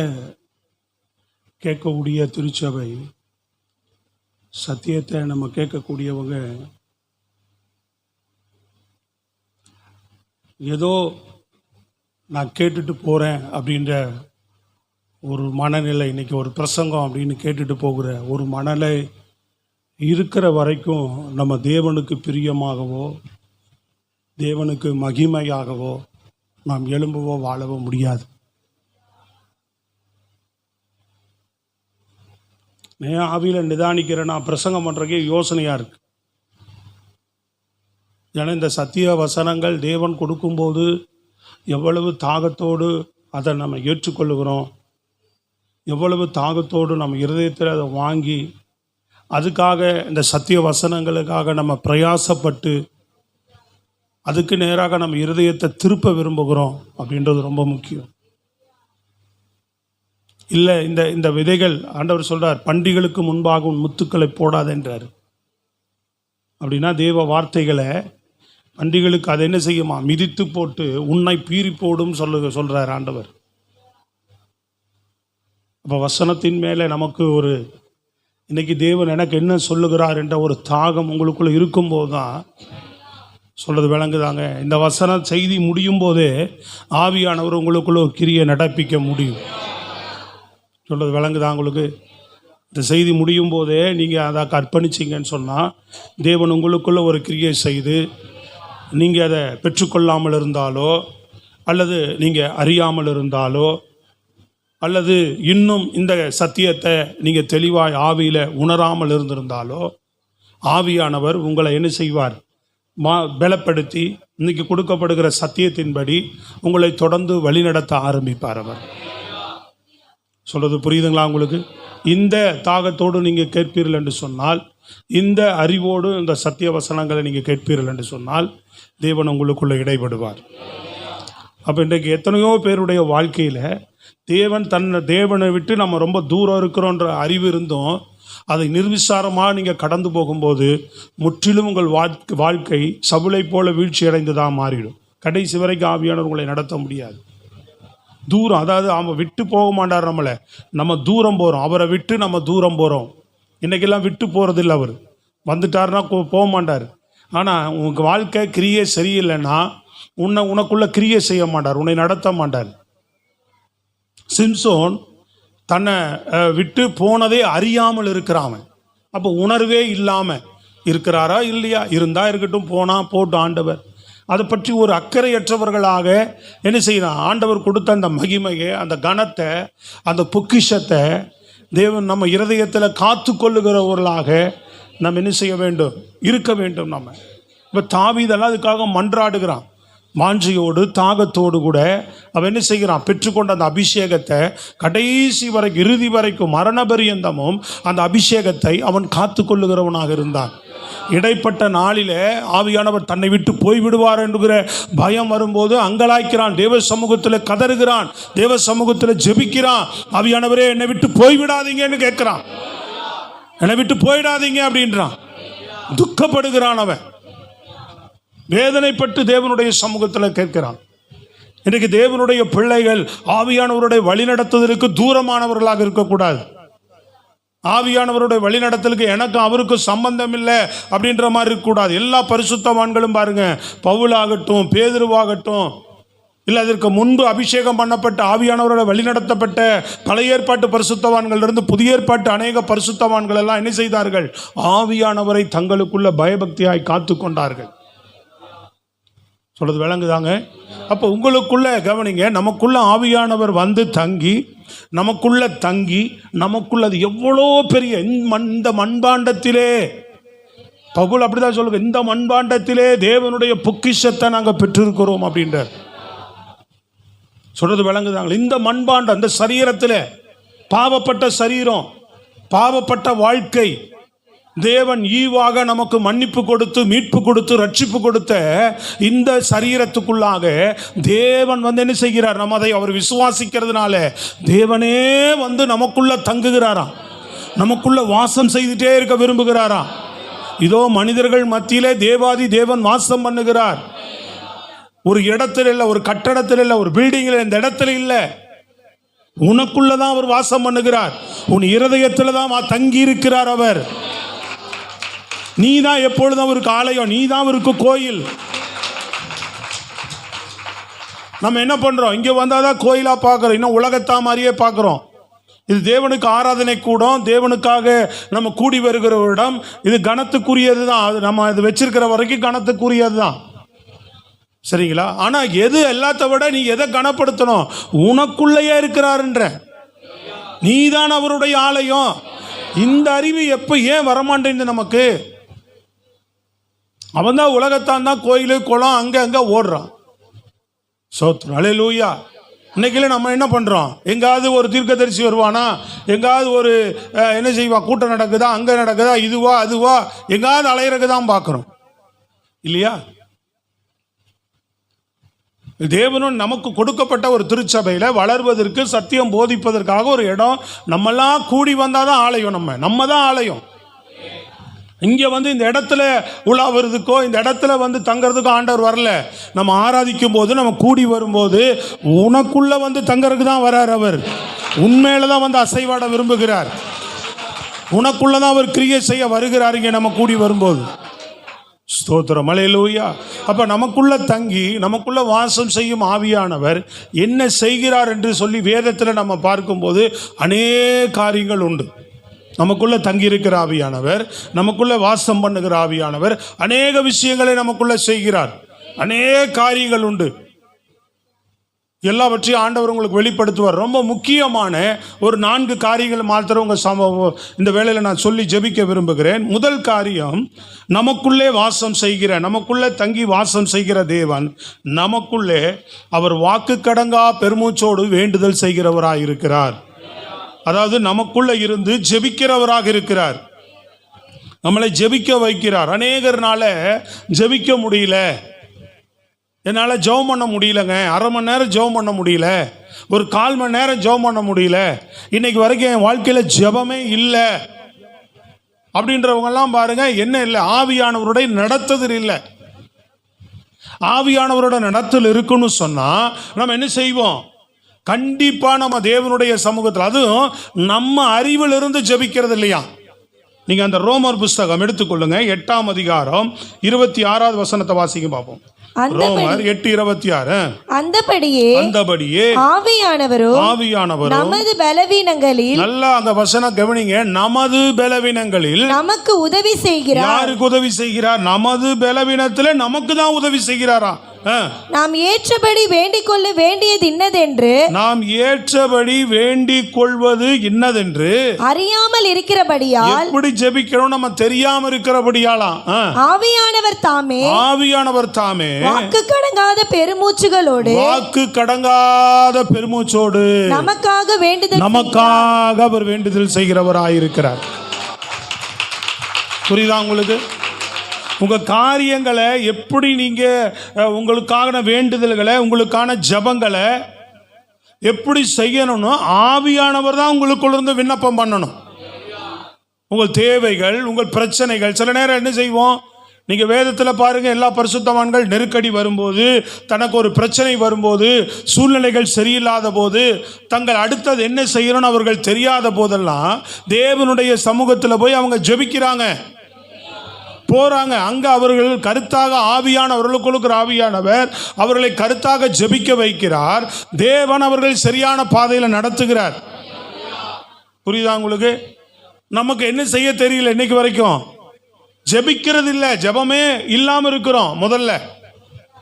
கேட்கக்கூடிய திருச்சபை, சத்தியத்தை நம்ம கேட்கக்கூடியவங்க ஏதோ நான் கேட்டுட்டு போகிறேன் அப்படின்ற ஒரு மனநிலை, இன்னைக்கு ஒரு பிரசங்கம் அப்படின்னு கேட்டுட்டு போகிற ஒரு மனநிலை இருக்கிற வரைக்கும் நம்ம தேவனுக்கு பிரியமாகவோ தேவனுக்கு மகிமையாகவோ நாம் எழும்பவோ வாழவோ முடியாது. ஆவியில் நிதானிக்கிறேன், நான் பிரசங்கம் பண்ணுறக்கே யோசனையாக இருக்கு. ஏன்னா இந்த சத்திய வசனங்கள் தேவன் கொடுக்கும்போது எவ்வளவு தாகத்தோடு அதை நம்ம ஏற்றுக்கொள்ளுகிறோம், எவ்வளவு தாகத்தோடு நம்ம இருதயத்தில் அதை வாங்கி அதுக்காக இந்த சத்திய வசனங்களுக்காக நம்ம பிரயாசப்பட்டு அதுக்கு நேராக நம்ம இருதயத்தை திருப்ப விரும்புகிறோம் அப்படின்றது ரொம்ப முக்கியம். இல்லை இந்த விதைகள், ஆண்டவர் சொல்றார், பண்டிகளுக்கு முன்பாக உன் முத்துக்களை போடாதென்றார். அப்படின்னா தேவ வார்த்தைகளை பண்டிகளுக்கு அதை என்ன செய்யுமா, மிதித்து போட்டு உன்னை பீறி போடும் சொல்றார் ஆண்டவர். அப்போ வசனத்தின் மேலே நமக்கு ஒரு இன்னைக்கு தேவன் எனக்கு என்ன சொல்லுகிறார் என்ற ஒரு தாகம் உங்களுக்குள்ள இருக்கும்போது தான் சொல்றது விளங்குதாங்க. இந்த வசன செய்தி முடியும் போதே ஆவியானவர் உங்களுக்குள்ள ஒரு கிரியை நடப்பிக்க முடியும். சொல்றது விளங்குதா உங்களுக்கு? இந்த செய்தி முடியும் போதே நீங்கள் அதை அர்ப்பணிச்சிங்கன்னு சொன்னால் தேவன் உங்களுக்குள்ள ஒரு கிரியை செய்து நீங்கள் அதை பெற்றுக்கொள்ளாமல் இருந்தாலோ அல்லது நீங்கள் அறியாமல் இருந்தாலோ அல்லது இன்னும் இந்த சத்தியத்தை நீங்கள் தெளிவாய் ஆவியில் உணராமல் இருந்திருந்தாலோ ஆவியானவர் உங்களை என்ன செய்வார், பலப்படுத்தி இன்னைக்கு கொடுக்கப்படுகிற சத்தியத்தின்படி உங்களை தொடர்ந்து வழிநடத்த ஆரம்பிப்பார் அவர். சொல்றது புரியுதுங்களா உங்களுக்கு? இந்த தாகத்தோடு நீங்கள் கேட்பீர்கள் என்று சொன்னால், இந்த அறிவோடு இந்த சத்திய வசனங்களை நீங்கள் கேட்பீர்கள் என்று சொன்னால் தேவன் உங்களுக்குள்ள இடைபடுவார். அப்போ இன்றைக்கு எத்தனையோ பேருடைய வாழ்க்கையில் தேவனை விட்டு நம்ம ரொம்ப தூரம் இருக்கிறோன்ற அறிவு இருந்தும் அதை நிர்விசாரமாக நீங்கள் கடந்து போகும்போது முற்றிலும் உங்கள் வாழ்க்கை சவுளை போல வீழ்ச்சி அடைந்துதான் மாறிடும். கடைசி வரைக்கும் ஆவியானவர் உங்களை நடத்த முடியாது. தூரம், அதாவது அவன் விட்டு போக மாட்டார் நம்மளை, நம்ம தூரம் போகிறோம். அவரை விட்டு நம்ம தூரம் போகிறோம். இன்றைக்கெல்லாம் விட்டு போகிறதில்ல, அவர் வந்துட்டார்னா போக மாட்டார். ஆனால் உங்கள் வாழ்க்கை கிரியை சரியில்லைன்னா உனக்குள்ள கிரியை செய்ய மாட்டார், உன்னை நடத்த மாட்டார். சிம்சோன் தன்னை விட்டு போனதே அறியாமல் இருக்கிறான். அப்போ உணர்வே இல்லாமல் இருக்கிறாரா இல்லையா? இருந்தால் இருக்கட்டும், போனால் போட்டு ஆண்டவர் அதை பற்றி ஒரு அக்கறையற்றவர்களாக என்ன செய்யலாம். ஆண்டவர் கொடுத்த அந்த மகிமையை, அந்த கனத்தை, அந்த பொக்கிஷத்தை தேவன் நம்ம இருதயத்தில் காத்து கொள்ளுகிறவர்களாக நம்ம என்ன செய்ய வேண்டும், இருக்க வேண்டும். நம்ம இப்போ தாவீதெல்லாம் அதுக்காக மன்றாடுகிறான், வாஞ்சையோடு தாகத்தோடு கூட அவன் என்ன செய்கிறான், பெற்றுக்கொண்ட அந்த அபிஷேகத்தை கடைசி வரைக்கும், இறுதி வரைக்கும், மரண பரியந்தமும் அந்த அபிஷேகத்தை அவன் காத்து கொள்ளுகிறவனாக இருந்தான். இடைப்பட்ட நாளிலே ஆவியானவர் தன்னை விட்டு போய்விடுவார் என்கிற பயம் வரும்போது அங்கலாய்க்கிறான், தேவ சமூகத்தில் கதறுகிறான், தேவ சமூகத்தில் ஜெபிக்கிறான். ஆவியானவரே என்னை விட்டு போய்விடாதீங்கன்னு கேட்கிறான், என்னை விட்டு போயிடாதீங்க அப்படின்றான். துக்கப்படுகிறான், அவன் வேதனைப்பட்டு தேவனுடைய சமூகத்தில் கேட்கிறான். இன்றைக்கு தேவனுடைய பிள்ளைகள் ஆவியானவருடைய வழிநடத்துதலுக்கு தூரமானவர்களாக இருக்கக்கூடாது. ஆவியானவருடைய வழிநடத்தலுக்கு எனக்கு அவருக்கு சம்பந்தம் இல்லை அப்படின்ற மாதிரி இருக்கக்கூடாது. எல்லா பரிசுத்தவான்களும் பாருங்க, பவுலாகட்டும், பேதுருவாகட்டும், இல்லை அதற்கு முன்பு அபிஷேகம் பண்ணப்பட்ட ஆவியானவரோட வழிநடத்தப்பட்ட பழைய ஏற்பாட்டு பரிசுத்தவான்கள் இருந்து புதிய ஏற்பாட்டு அநேக பரிசுத்தவான்கள் எல்லாம் என்ன செய்தார்கள், ஆவியானவரை தங்களுக்குள்ள பயபக்தியாய் காத்து கொண்டார்கள். சொல்றது விளங்குதாங்க? அப்போ உங்களுக்குள்ள கவனிங்க, நமக்குள்ள ஆவியானவர் வந்து தங்கி நமக்குள்ள அது எவ்வளோ பெரிய இந்த மண்பாண்டத்திலே, பவுல் அப்படிதான் சொல்லுங்க, இந்த மண்பாண்டத்திலே தேவனுடைய பொக்கிஷத்தை நாங்கள் பெற்றிருக்கிறோம் அப்படின்றார். சொல்றது விளங்குதாங்க? இந்த மண்பாண்டம், இந்த சரீரத்தில், பாவப்பட்ட சரீரம், பாவப்பட்ட வாழ்க்கை, தேவன் ஈவாக நமக்கு மன்னிப்பு கொடுத்து மீட்பு கொடுத்து ரட்சிப்பு கொடுத்த இந்த சரீரத்துக்குள்ளாக தேவன் வந்து என்ன செய்கிறார், நம்ம அதை அவர் விசுவாசிக்கிறதுனால தேவனே வந்து நமக்குள்ள தங்குகிறாராம், நமக்குள்ள வாசம் செய்துட்டே இருக்க விரும்புகிறாராம். இதோ மனிதர்கள் மத்தியிலே தேவாதி தேவன் வாசம் பண்ணுகிறார். ஒரு இடத்துல இல்லை, ஒரு கட்டடத்தில் இல்லை, ஒரு பில்டிங்கில், இந்த இடத்துல இல்லை, உனக்குள்ளதான் அவர் வாசம் பண்ணுகிறார். உன் இருதயத்துல தான் தங்கி இருக்கிறார் அவர். நீ தான் எப்பொழுதும் அவருக்கு ஆலயம், நீ தான் அவருக்கு கோயில். நம்ம என்ன பண்றோம்? இங்க வந்தாதான் கோயிலா பார்க்கிறோம், இன்னும் உலகத்தா மாதிரியே பார்க்கிறோம். இது தேவனுக்கு ஆராதனை கூடம், தேவனுக்காக நம்ம கூடி வருகிற இடம். இது கனத்துக்குரியது தான். அது நம்ம இது வச்சிருக்கிற வரைக்கும் கனத்துக்குரியது தான், சரிங்களா? ஆனா எது எல்லாத்த விட நீ எதை கனப்படுத்தணும்? உனக்குள்ளேயே இருக்கிறாருன்ற, நீதான் அவருடைய ஆலயம். இந்த அறிவு எப்ப ஏன் வரமாட்டேங்குது நமக்கு? அவன் தான் உலகத்தான் தான் கோயிலு குளம் அங்க அங்க ஓடுறான். சோத்ரம், அல்லேலூயா. இன்னைக்குல நம்ம என்ன பண்றோம்? எங்காவது ஒரு தீர்க்கதரிசி வருவானா, எங்காவது ஒரு என்ன செய்வான், கூட்டம் நடக்குதா, அங்க நடக்குதா, இதுவா அதுவா, எங்காவது அலையிறக்கு தான் பார்க்கிறோம், இல்லையா? தேவனும் நமக்கு கொடுக்கப்பட்ட ஒரு திருச்சபையில வளர்வதற்கு, சத்தியம் போதிப்பதற்காக ஒரு இடம். நம்மெல்லாம் கூடி வந்தாதான் ஆலயம். நம்ம தான் ஆலயம். இங்க இந்த இடத்துல உலாவுறதுக்கோ இந்த இடத்துல தங்கறதுக்கோ ஆண்டவர் வரல. நம்ம ஆராதிக்கும் போது, நம்ம கூடி வரும்போது உனக்குள்ள தங்கறதுக்கு தான் வரார் அவர். உண்மையிலதான் அசைவாட விரும்புகிறார். உனக்குள்ளதான் அவர் கிரியை செய்ய வருகிறார் இங்க நம்ம கூடி வரும்போது. ஸ்தோத்திரம், அல்லேலூயா. அப்ப நமக்குள்ள தங்கி நமக்குள்ள வாசம் செய்யும் ஆவியானவர் என்ன செய்கிறார் என்று சொல்லி வேதத்தில் நம்ம பார்க்கும்போது அநேக காரியங்கள் உண்டு. நமக்குள்ள தங்கி இருக்கிற ஆவியானவர், நமக்குள்ள வாசம் பண்ணுகிற ஆவியானவர் அநேக விஷயங்களை நமக்குள்ள செய்கிறார். அநேக காரியங்கள் உண்டு. எல்லாவற்றையும் ஆண்டவர் உங்களுக்கு வெளிப்படுத்துவார். ரொம்ப முக்கியமான ஒரு 4 காரியங்கள் மாத்திரம் உங்க இந்த வேளையில நான் சொல்லி ஜெபிக்க விரும்புகிறேன். முதல் காரியம், நமக்குள்ளே வாசம் செய்கிற, நமக்குள்ளே தங்கி வாசம் செய்கிற தேவன் நமக்குள்ளே அவர் வாக்கு கடங்கா பெருமூச்சோடு வேண்டுதல் செய்கிறவராய் இருக்கிறார். அதாவது நமக்குள்ள இருந்து ஜெபிக்கிறவராக இருக்கிறார். நம்மளை ஜெபிக்க வைக்கிறார். அநேகர்னால ஜெபிக்க முடியல, என்னால் ஜெபம் பண்ண முடியலங்க, அரை மணி நேரம் ஜெபம் பண்ண முடியல, ஒரு 1/4 மணி நேரம் ஜெபம் பண்ண முடியல, இன்னைக்கு வரைக்கும் என் வாழ்க்கையில் ஜெபமே இல்லை அப்படின்றவங்கெல்லாம் பாருங்க, என்ன இல்லை? ஆவியானவருடைய நடத்துதல் இல்லை. ஆவியானவரோட நடத்தல் இருக்குன்னு சொன்னா நம்ம என்ன செய்வோம்? கண்டிப்பா நம்ம தேவனுடைய சமூகத்தில், அதுவும் நம்ம அறிவிலிருந்து ஜெபிக்கிறது இல்லையா? நீங்க அந்த ரோமர் புஸ்தகம் எடுத்துக்கொள்ளுங்க, 8ஆம் அதிகாரம் 26வது வசனத்தை வாசிக்க பார்ப்போம். ரோமர் 8:26. அந்தபடியே ஆவியானவரோ நமது பலவீனங்களில், நல்லா அந்த வசனம் கவனிங்க, நமது பலவீனங்களில் நமக்கு உதவி செய்கிறார். யாருக்கு உதவி செய்கிறார்? நமது பலவீனத்தில் நமக்கு தான் உதவி செய்கிறாரா? நாம் ஏற்றபடி வேண்டிக் கொள்ள வேண்டியது இன்னதென்று, நாம் ஏற்றபடி வேண்டிக் கொள்வது இன்னதென்று அறியாமல் இருக்கிறபடியால், எப்படி ஜெபிக்கிறோம் நம்ம தெரியாம இருக்கிறபடியாலாம் ஆவியானவர் தாமே வாக்கு கடங்காத பெருமூச்சோடு நமக்காக அவர் வேண்டுதல் செய்கிறவராயிருக்கிறார். புரியுதா உங்களுக்கு? உங்க காரியங்களை எப்படி நீங்க உங்களுக்கான வேண்டுதல்களை, உங்களுக்கான ஜபங்களை எப்படி செய்யணும்னு ஆவியானவர் தான் உங்களுக்குள்ள இருந்து விண்ணப்பம் பண்ணணும். உங்கள் தேவைகள், உங்கள் பிரச்சனைகள். சில நேரம் என்ன செய்வோம்? நீங்க வேதத்தில் பாருங்க, எல்லா பரிசுத்தவான்கள் நெருக்கடி வரும்போது, தனக்கு ஒரு பிரச்சனை வரும்போது, சூழ்நிலைகள் சரியில்லாத போது, தங்கள் அடுத்தது என்ன செய்யணும்னு அவர்கள் தெரியாத போதெல்லாம் தேவனுடைய சமூகத்தில் போய் அவங்க ஜெபிக்கிறாங்க, போறாங்க. அங்க அவர்கள் கருத்தாக ஆவியானவர்களுக்கு கொடுக்கிற ஆவியானவர் அவர்களை கருத்தாக ஜெபிக்க வைக்கிறார். தேவன் அவர்கள் சரியான பாதையில் நடத்துகிறார். புரியுதா உங்களுக்கு? நமக்கு என்ன செய்ய தெரியல, இன்னைக்கு வரைக்கும் ஜெபிக்கிறது இல்லை, ஜெபமே இல்லாம இருக்கிறோம். முதல்ல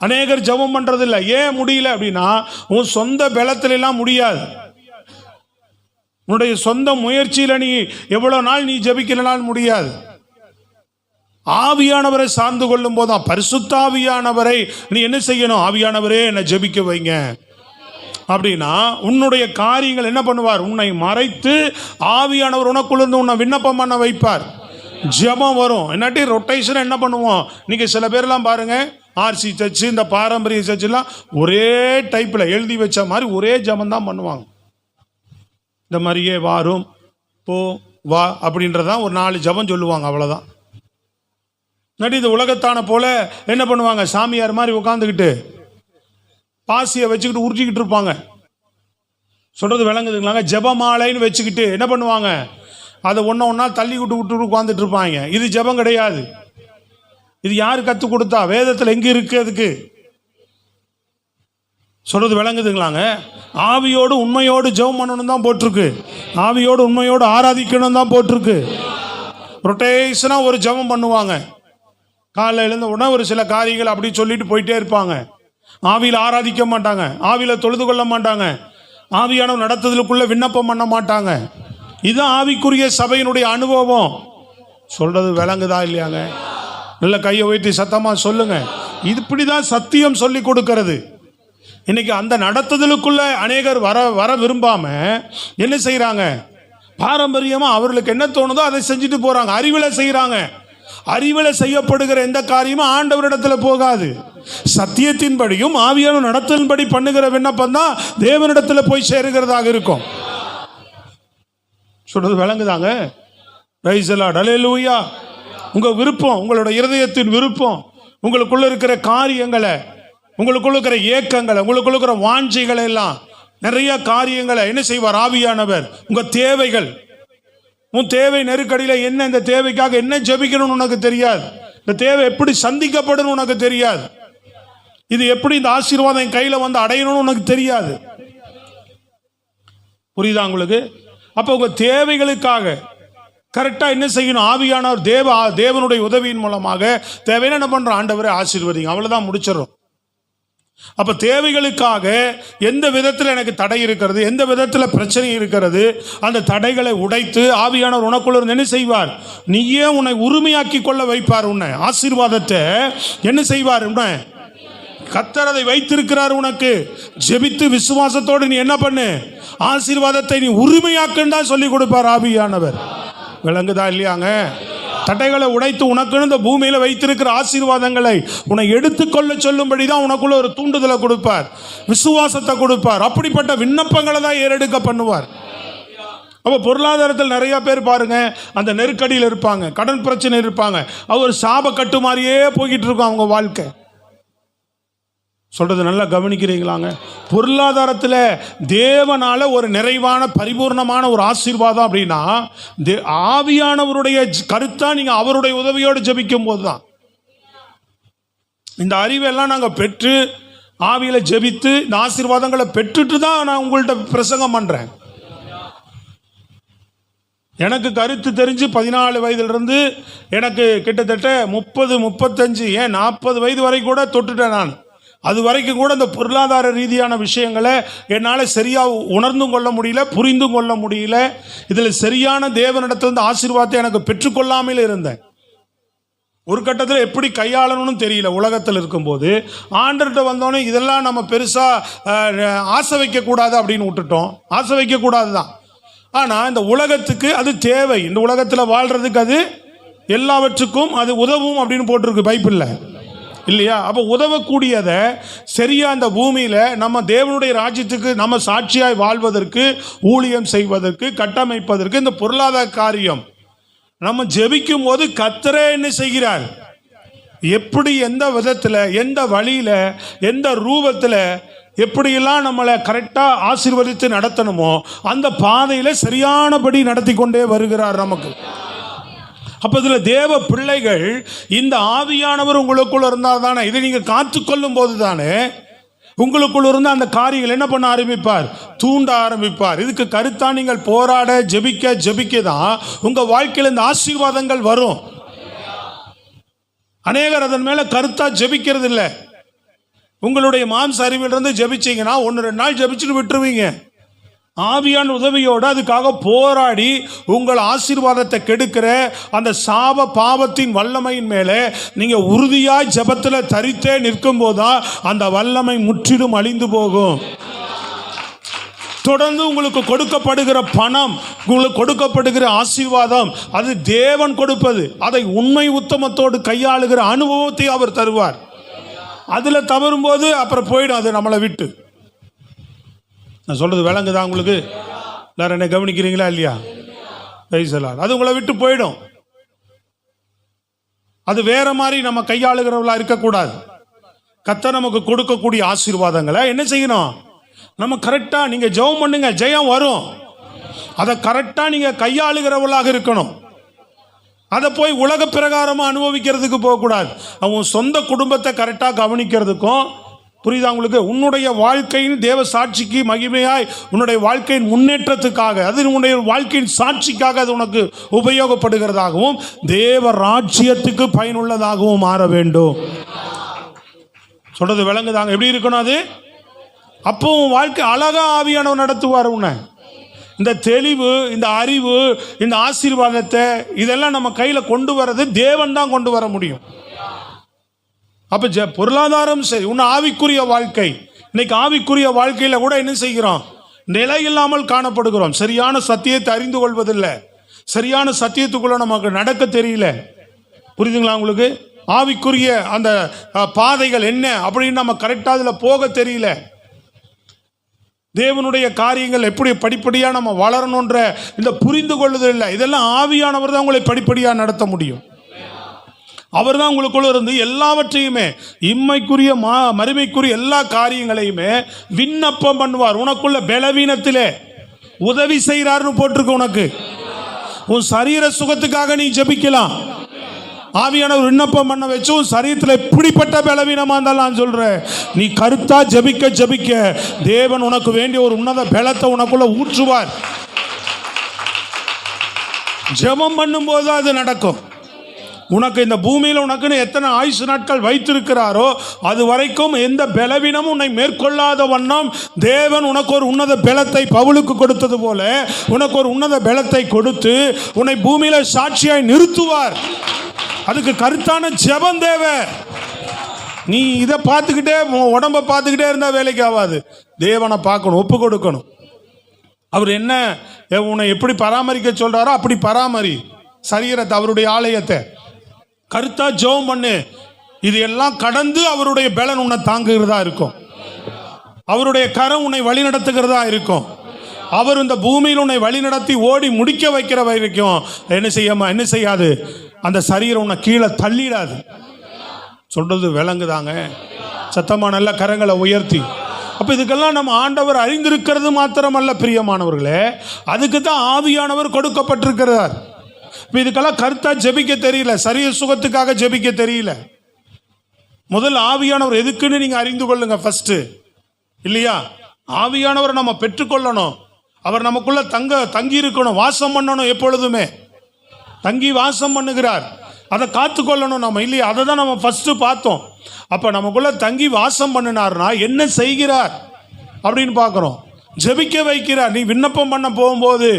அநேகர் ஜெபம் பண்றது இல்லை. ஏன் முடியல அப்படின்னா, உன் சொந்த பலத்தில எல்லாம் முடியாது. உன்னுடைய சொந்த முயற்சியில நீ எவ்வளவு நாள் நீ ஜெபிக்கலனால் முடியாது. ஆவியானவரை சார்ந்து கொள்ளும் போதுதான், பரிசுத்த ஆவியானவரை நீ என்ன செய்யணும்? ஆவியானவரே என்னை ஜெபிக்க வைங்க அப்படின்னா உன்னுடைய காரியங்கள் என்ன பண்ணுவார்? உன்னை மறைத்து ஆவியானவர் உனக்குள்ள உன்னை விண்ணப்பம் பண்ண வைப்பார். ஜெபம் வரும். என்னாட்டி ரொட்டேஷன் என்ன பண்ணுவோம்? நீங்க சில பேர்லாம் பாருங்க, ஆர்சி சர்ச்சு, இந்த பாரம்பரிய சர்ச்செல்லாம் ஒரே டைப்ல எழுதி வச்ச மாதிரி ஒரே ஜெபம் தான் பண்ணுவாங்க. இந்த மாதிரியே வாரும் போ வா அப்படின்றதான் ஒரு 4 ஜெபம் சொல்லுவாங்க, அவ்வளவுதான். இந்த உலகத்தான போல என்ன பண்ணுவாங்க? சாமியார் மாதிரி உட்காந்துக்கிட்டு பாசியை வச்சுக்கிட்டு உருட்டிக்கிட்டு இருப்பாங்க. சொல்றது விளங்குதுங்களாங்க? ஜெபமாலைன்னு வச்சுக்கிட்டு என்ன பண்ணுவாங்க, அதை ஒன்றா தள்ளி விட்டு உட்காந்துட்டு இருப்பாங்க. இது ஜெபம் கிடையாது. இது யார் கற்றுக் கொடுத்தா? வேதத்தில் எங்கே இருக்கு அதுக்கு? சொல்றது விளங்குதுங்களாங்க? ஆவியோடு உண்மையோடு ஜெபம் பண்ணணும் தான் போட்டிருக்கு. ஆவியோடு உண்மையோடு ஆராதிக்கணும் தான் போட்டிருக்கு. ரொட்டேஷனாக ஒரு ஜெபம் பண்ணுவாங்க. காலையில் எழுந்த உடனே ஒரு சில காரியங்கள் அப்படி சொல்லிட்டு போயிட்டே இருப்பாங்க. ஆவியில் ஆராதிக்க மாட்டாங்க, ஆவியில் தொழுது கொள்ள மாட்டாங்க, ஆவியானவர் நடத்துதலுக்குள்ள விண்ணப்பம் பண்ண மாட்டாங்க. இதுதான் ஆவிக்குரிய சபையினுடைய அனுபவம். சொல்றது விளங்குதா இல்லையாங்க? நல்ல கையை வைத்து சத்தமா சொல்லுங்க. இது இப்படிதான் சத்தியம் சொல்லி கொடுக்கிறது. இன்னைக்கு அந்த நடத்துதலுக்குள்ள அநேகர் வர விரும்பாம என்ன செய்யறாங்க, பாரம்பரியமா அவர்களுக்கு என்ன தோணுதோ அதை செஞ்சுட்டு போறாங்க. அறிவில் செய்யறாங்க. அறிவில் செய்யப்படுகிற எந்த காரியமும் ஆண்டவரிடத்துல போகாது. சத்தியத்தின்படியும் ஆவியான நடத்தலின்படி பண்ணுகிற விண்ணப்பம் தான் தேவனிடத்துல போய் சேருகிறதாக இருக்கும். சொல்றது விளங்குதாங்க? பிரைஸ் தி லார்ட், அல்லேலூயா. உங்க விருப்பம், உங்களோட இருதயத்தின் விருப்பம், உங்களுக்குள்ள இருக்கிற காரியங்களை, உங்களுக்குள்ள இருக்கிற ஏக்கங்களை, உங்களுக்குள்ள இருக்கிற வாஞ்சைகளை எல்லாம், நிறைய காரியங்களை என்ன செய்வார் ஆவியானவர்? உங்க தேவைகள், உன் தேவை நெருக்கடியில் என்ன, இந்த தேவைக்காக என்ன ஜெபிக்கணும்னு உனக்கு தெரியாது. இந்த தேவை எப்படி சந்திக்கப்படும் உனக்கு தெரியாது. இது எப்படி இந்த ஆசீர்வாதம் என் கையில் வந்து அடையணும்னு உனக்கு தெரியாது. புரியுதா உங்களுக்கு? அப்போ உங்க தேவைகளுக்காக கரெக்டாக என்ன செய்யணும்? ஆவியானவர் தேவனுடைய உதவியின் மூலமாக தேவையான என்ன பண்றோம்? ஆண்டவரை ஆசீர்வதிங்க, அவ்வளவுதான், முடிச்சிடறோம். அப்ப தேவைகளுக்காக எந்த விதத்தில் எனக்கு தடை இருக்கிறது, எந்த விதத்தில் பிரச்சனை இருக்கிறது, அந்த தடைகளை உடைத்து ஆவியானவர் உனக்குள்ள இருந்து என்ன செய்வார்? நீயே உன்னை உரிமையாக்கி கொள்ள வைப்பார். உன்னை ஆசீர்வாதத்தை என்ன செய்வார்? உன்னை கர்த்தர் அதை வைத்திருக்கிறார் உனக்கு. ஜெபித்து விசுவாசத்தோடு நீ என்ன பண்ணு? ஆசீர்வாதத்தை நீ உரிமையாக்குன்னு தான் சொல்லி கொடுப்பார் ஆவியானவர். விளங்குதா இல்லையாங்க? தடைகளை உடைத்து உனக்குன்னு இந்த பூமியில வைத்திருக்கிற ஆசீர்வாதங்களை உன்னை எடுத்துக்கொள்ள சொல்லும்படி தான் உனக்குள்ள ஒரு தூண்டுதலை கொடுப்பார், விசுவாசத்தை கொடுப்பார். அப்படிப்பட்ட விண்ணப்பங்களை தான் ஏறெடுக்க பண்ணுவார். அப்போ பொருளாதாரத்தில் நிறைய பேர் பாருங்க, அந்த நெருக்கடியில் இருப்பாங்க, கடன் பிரச்சனை இருப்பாங்க, அவர் சாப கட்டு மாதிரியே போய்கிட்டு இருக்கும் அவங்க வாழ்க்கை. சொல்றது நல்லா கவனிக்கிறீங்களாங்க? பொருளாதாரத்தில் தேவனால ஒரு நிறைவான பரிபூர்ணமான ஒரு ஆசீர்வாதம் அப்படின்னா ஆவியானவருடைய கருத்தா நீங்க அவருடைய உதவியோடு ஜெபிக்கும் போது தான். இந்த அறிவெல்லாம் நாங்கள் பெற்று ஆவியில ஜெபித்து இந்த ஆசீர்வாதங்களை பெற்றுட்டு தான் நான் உங்கள்கிட்ட பிரசங்கம் பண்றேன். எனக்கு கருத்து தெரிஞ்சு 14 வயதிலிருந்து எனக்கு கிட்டத்தட்ட 30, 35, ஏன் 40 வயது வரை கூட தொட்டுட்டேன் நான். அது வரைக்கும் கூட இந்த பொருளாதார ரீதியான விஷயங்களை என்னால் சரியாக உணர்ந்தும் கொள்ள முடியல, புரிந்தும் கொள்ள முடியல. இதில் சரியான தேவனிடத்திலிருந்து ஆசீர்வாதத்தை எனக்கு பெற்றுக்கொள்ளாமல் இருந்தேன். ஒரு கட்டத்தில் எப்படி கையாளணும்னு தெரியல. உலகத்தில் இருக்கும்போது ஆண்டர்கிட்ட வந்தோடனே இதெல்லாம் நம்ம பெருசாக ஆசை வைக்கக்கூடாது அப்படின்னு விட்டுட்டோம். ஆசை வைக்கக்கூடாது தான், ஆனால் இந்த உலகத்துக்கு அது தேவை. இந்த உலகத்தில் வாழ்கிறதுக்கு அது எல்லாவற்றுக்கும் அது உதவும் அப்படின்னு போட்டிருக்கு பைபிளில், இல்லையா? அப்போ உதவக்கூடியதை சரியா அந்த பூமியில நம்ம தேவனுடைய ராஜ்யத்துக்கு நம்ம சாட்சியாய் வாழ்வதற்கு, ஊழியம் செய்வதற்கு, கட்டமைப்பதற்கு இந்த பொருளாதார காரியம் நம்ம ஜெபிக்கும் போது கர்த்தரே என்ன செய்கிறார்? எப்படி, எந்த விதத்தில், எந்த வழியில, எந்த ரூபத்தில் எப்படியெல்லாம் நம்மளை கரெக்டாக ஆசீர்வதித்து நடத்தணுமோ அந்த பாதையில் சரியானபடி நடத்தி கொண்டே வருகிறார் நமக்கு. அப்போ இதில் தேவ பிள்ளைகள் இந்த ஆவியானவர் உங்களுக்குள்ள இருந்தால் தானே, இதை நீங்கள் காத்துக்கொள்ளும் போது தானே உங்களுக்குள்ள இருந்து அந்த காரியங்கள் என்ன பண்ண ஆரம்பிப்பார்? தூண்ட ஆரம்பிப்பார். இதுக்கு கருத்தா நீங்கள் போராட ஜெபிக்க தான் உங்கள் வாழ்க்கையில் இந்த ஆசீர்வாதங்கள் வரும். அநேகர் அதன் மேலே கருத்தா ஜெபிக்கிறது இல்லை. உங்களுடைய மாம்ச அறிவிலிருந்து ஜெபிச்சிங்கன்னா 1-2 நாள் ஜெபிச்சுட்டு விட்டுருவீங்க. ஆவியான உதவியோடு அதுக்காக போராடி உங்கள் ஆசீர்வாதத்தை கெடுக்கிற அந்த சாப பாவத்தின் வல்லமையின் மேலே நீங்கள் உறுதியாய் ஜெபத்தில் தரித்தே நிற்கும் போதுதான் அந்த வல்லமை முற்றிலும் அழிந்து போகும். தொடர்ந்து உங்களுக்கு கொடுக்கப்படுகிற பணம், உங்களுக்கு கொடுக்கப்படுகிற ஆசீர்வாதம் அது தேவன் கொடுப்பது. அதை உண்மை உத்தமத்தோடு கையாளுகிற அனுபவத்தை அவர் தருவார். அதில் தவறும் போது அப்புறம் போயிடும் அது நம்மளை விட்டு. நான் சொல்றது விளங்குதா உங்களுக்கு? எல்லாரும் என்ன கவனிக்கிறீங்களா இல்லையா? அது உங்களை விட்டு போயிடும். அது வேற மாதிரி நம்ம கையாளுகிறவர்களா இருக்கக்கூடாது. கர்த்தர் நமக்கு கொடுக்கக்கூடிய ஆசீர்வாதங்களை என்ன செய்யணும்? நம்ம கரெக்டாக நீங்கள் ஜெபம் பண்ணுங்க, ஜெயம் வரும். அதை கரெக்டாக நீங்கள் கையாளுகிறவர்களாக இருக்கணும். அதை போய் உலக பிரகாரமாக அனுபவிக்கிறதுக்கு போகக்கூடாது. அவன் சொந்த குடும்பத்தை கரெக்டாக கவனிக்கிறதுக்கும், புரியுதா உங்களுக்கு, உன்னுடைய வாழ்க்கையின் தேவ சாட்சிக்கு மகிமையாய் உன்னுடைய வாழ்க்கையின் முன்னேற்றத்துக்காக, அது உன்னுடைய வாழ்க்கையின் சாட்சிக்காக அது உனக்கு உபயோகப்படுகிறதாகவும் தேவ ராஜ்யத்துக்கு பயனுள்ளதாகவும் மாற வேண்டும். சொல்றது விளங்குதாங்க? எப்படி இருக்கணும் அது? அப்போ உன் வாழ்க்கை அழகா ஆவியானவர் நடத்துவார் உன்னை. இந்த தெளிவு, இந்த அறிவு, இந்த ஆசீர்வாதத்தை இதெல்லாம் நம்ம கையில் கொண்டு வர்றது தேவன் தான் கொண்டு வர முடியும். அப்போ பொருளாதாரம் சரி, உன்னை ஆவிக்குரிய வாழ்க்கை, இன்னைக்கு ஆவிக்குரிய வாழ்க்கையில் கூட என்ன செய்கிறோம்? நிலை இல்லாமல் காணப்படுகிறோம். சரியான சத்தியத்தை அறிந்து கொள்வதில்லை, சரியான சத்தியத்துக்குள்ள நமக்கு நடக்க தெரியல. புரியுதுங்களா உங்களுக்கு? ஆவிக்குரிய அந்த பாதைகள் என்ன அப்படின்னு நம்ம கரெக்டாக அதில் போக தெரியல. தேவனுடைய காரியங்கள் எப்படி படிப்படியாக நம்ம வளரணுன்ற இந்த புரிந்து கொள்ளுதல் இல்லை. இதெல்லாம் ஆவியானவர் தான் உங்களை படிப்படியாக நடத்த முடியும். அவர் தான் உங்களுக்குள்ள இருந்து எல்லாவற்றையுமே, இம்மைக்குரிய மறுமைக்குரிய எல்லா காரியங்களையுமே விண்ணப்பம் பண்ணுவார். உனக்குள்ள பலவீனத்திலே உதவி செய்கிறார்னு போட்டிருக்கு. உனக்கு உன் சரீர சுகத்துக்காக நீ ஜெபிக்கலாம். ஆவியானவர் விண்ணப்பம் பண்ண வச்சு உன் சரீரத்தில் எப்படிப்பட்ட பலவீனமா இருந்தாலும் நான் சொல்றேன், நீ கருத்தா ஜெபிக்க ஜெபிக்க தேவன் உனக்கு வேண்டிய ஒரு உன்னத பலத்தை உனக்குள்ள ஊற்றுவார். ஜெபம் பண்ணும்போது அது நடக்கும். உனக்கு இந்த பூமியில் உனக்குன்னு எத்தனை ஆயுசு நாட்கள் வைத்திருக்கிறாரோ அது வரைக்கும் எந்த பலவீனமும் உன்னை மேற்கொள்ளாத வண்ணம் தேவன் உனக்கு ஒரு உன்னத பலத்தை பவுலுக்கு கொடுத்தது போல உனக்கு ஒரு உன்னத பலத்தை கொடுத்து உன்னை பூமியில சாட்சியாய் நிறுத்துவார். அதுக்கு கருத்தான ஜெபம் தேவை. நீ இதை பார்த்துக்கிட்டே உடம்பை பார்த்துக்கிட்டே இருந்தால் வேலைக்கு ஆகாது. தேவனை பார்க்கணும், ஒப்பு கொடுக்கணும். அவர் என்ன உன்னை எப்படி பராமரிக்க சொல்றாரோ அப்படி பராமரி. சரீரத்தை, அவருடைய ஆலயத்தை கருத்தா ஜெபம் பண்ணு. இது எல்லாம் கடந்து அவருடைய பலன் உன்னை தாங்குகிறதா இருக்கும். அவருடைய கரம் உன்னை வழி நடத்துகிறதா இருக்கும். அவர் இந்த பூமியில் உன்னை வழி நடத்தி ஓடி முடிக்க வைக்கிற வரைக்கும் என்ன செய்யாது, அந்த சரீரம் உன்னை கீழே தள்ளிடாது. சொல்றது விளங்குதாங்க? சத்தமா நல்ல கரங்களை உயர்த்தி. அப்போ இதுக்கெல்லாம் நம்ம ஆண்டவர் அறிந்திருக்கிறது மாத்திரமல்ல பிரியமானவர்களே, அதுக்கு தான் ஆவியானவர் கொடுக்கப்பட்டிருக்கிறார். இப்போ இதுக்கெல்லாம் கருத்தா ஜெபிக்க தெரியல, சரீர சுகத்துக்காக ஜெபிக்க தெரியல. முதல் ஆவியானவர் எதுக்குன்னு நீங்க அறிந்து கொள்ளுங்க ஃபர்ஸ்ட், இல்லையா? ஆவியானவரை நம்ம பெற்றுக்கொள்ளணும். அவர் நமக்குள்ள தங்கி இருக்கணும், வாசம் பண்ணணும். எப்பொழுதுமே தங்கி வாசம் பண்ணுகிறார், அதை காத்து கொள்ளணும் நம்ம, இல்லையா? அதை தான் நம்ம ஃபர்ஸ்ட் பார்த்தோம். அப்போ நமக்குள்ள தங்கி வாசம் பண்ணினார்னா என்ன செய்கிறார் அப்படின்னு பார்க்குறோம். ஜெபிக்க வைக்கிறார். நீ விண்ணப்பம் பண்ண போகும்போது,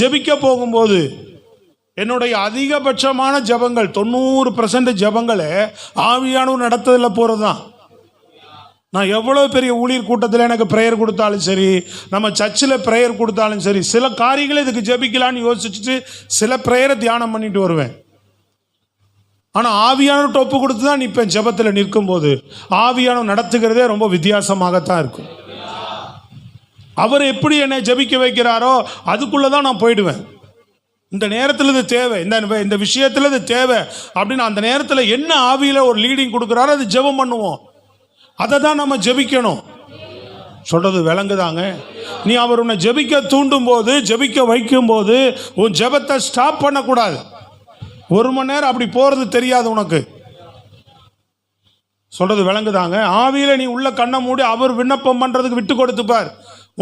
ஜெபிக்க போகும்போது, என்னுடைய அதிகபட்சமான ஜபங்கள் 90% ஜபங்களை ஆவியானவர் நடத்துதலில் போகிறது தான். நான் எவ்வளோ பெரிய ஊழியர் கூட்டத்தில் எனக்கு ப்ரேயர் கொடுத்தாலும் சரி, நம்ம சர்ச்சில் ப்ரேயர் கொடுத்தாலும் சரி, சில காரியங்களை இதுக்கு ஜெபிக்கலான்னு யோசிச்சுட்டு சில ப்ரேயரை தியானம் பண்ணிட்டு வருவேன். ஆனால் ஆவியானவர் ஒப்பு கொடுத்து தான் நிற்பேன். ஜெபத்தில் நிற்கும்போது ஆவியானவர் நடத்துகிறதே ரொம்ப வித்தியாசமாகத்தான் இருக்கும். அவர் எப்படி என்னை ஜெபிக்க வைக்கிறாரோ அதுக்குள்ளே தான் நான் போயிடுவேன். இந்த நேரத்தில் இது தேவை, இந்த விஷயத்தில் இது தேவை அப்படின்னு அந்த நேரத்தில் என்ன ஆவியில் ஒரு லீடிங் கொடுக்குறாரோ அது ஜெபம் பண்ணுவோம். அதை தான் நம்ம ஜெபிக்கணும். சொல்றது விளங்குதாங்க? நீ அவர் உன்னை ஜெபிக்க தூண்டும் போது, ஜெபிக்க வைக்கும் போது உன் ஜெபத்தை ஸ்டாப் பண்ணக்கூடாது. 1 மணி நேரம் அப்படி போகிறது தெரியாது உனக்கு. சொல்றது விளங்குதாங்க? ஆவியில நீ உள்ள கண்ணை மூடி அவர் விண்ணப்பம் பண்ணுறதுக்கு விட்டு கொடுத்துப்பார்.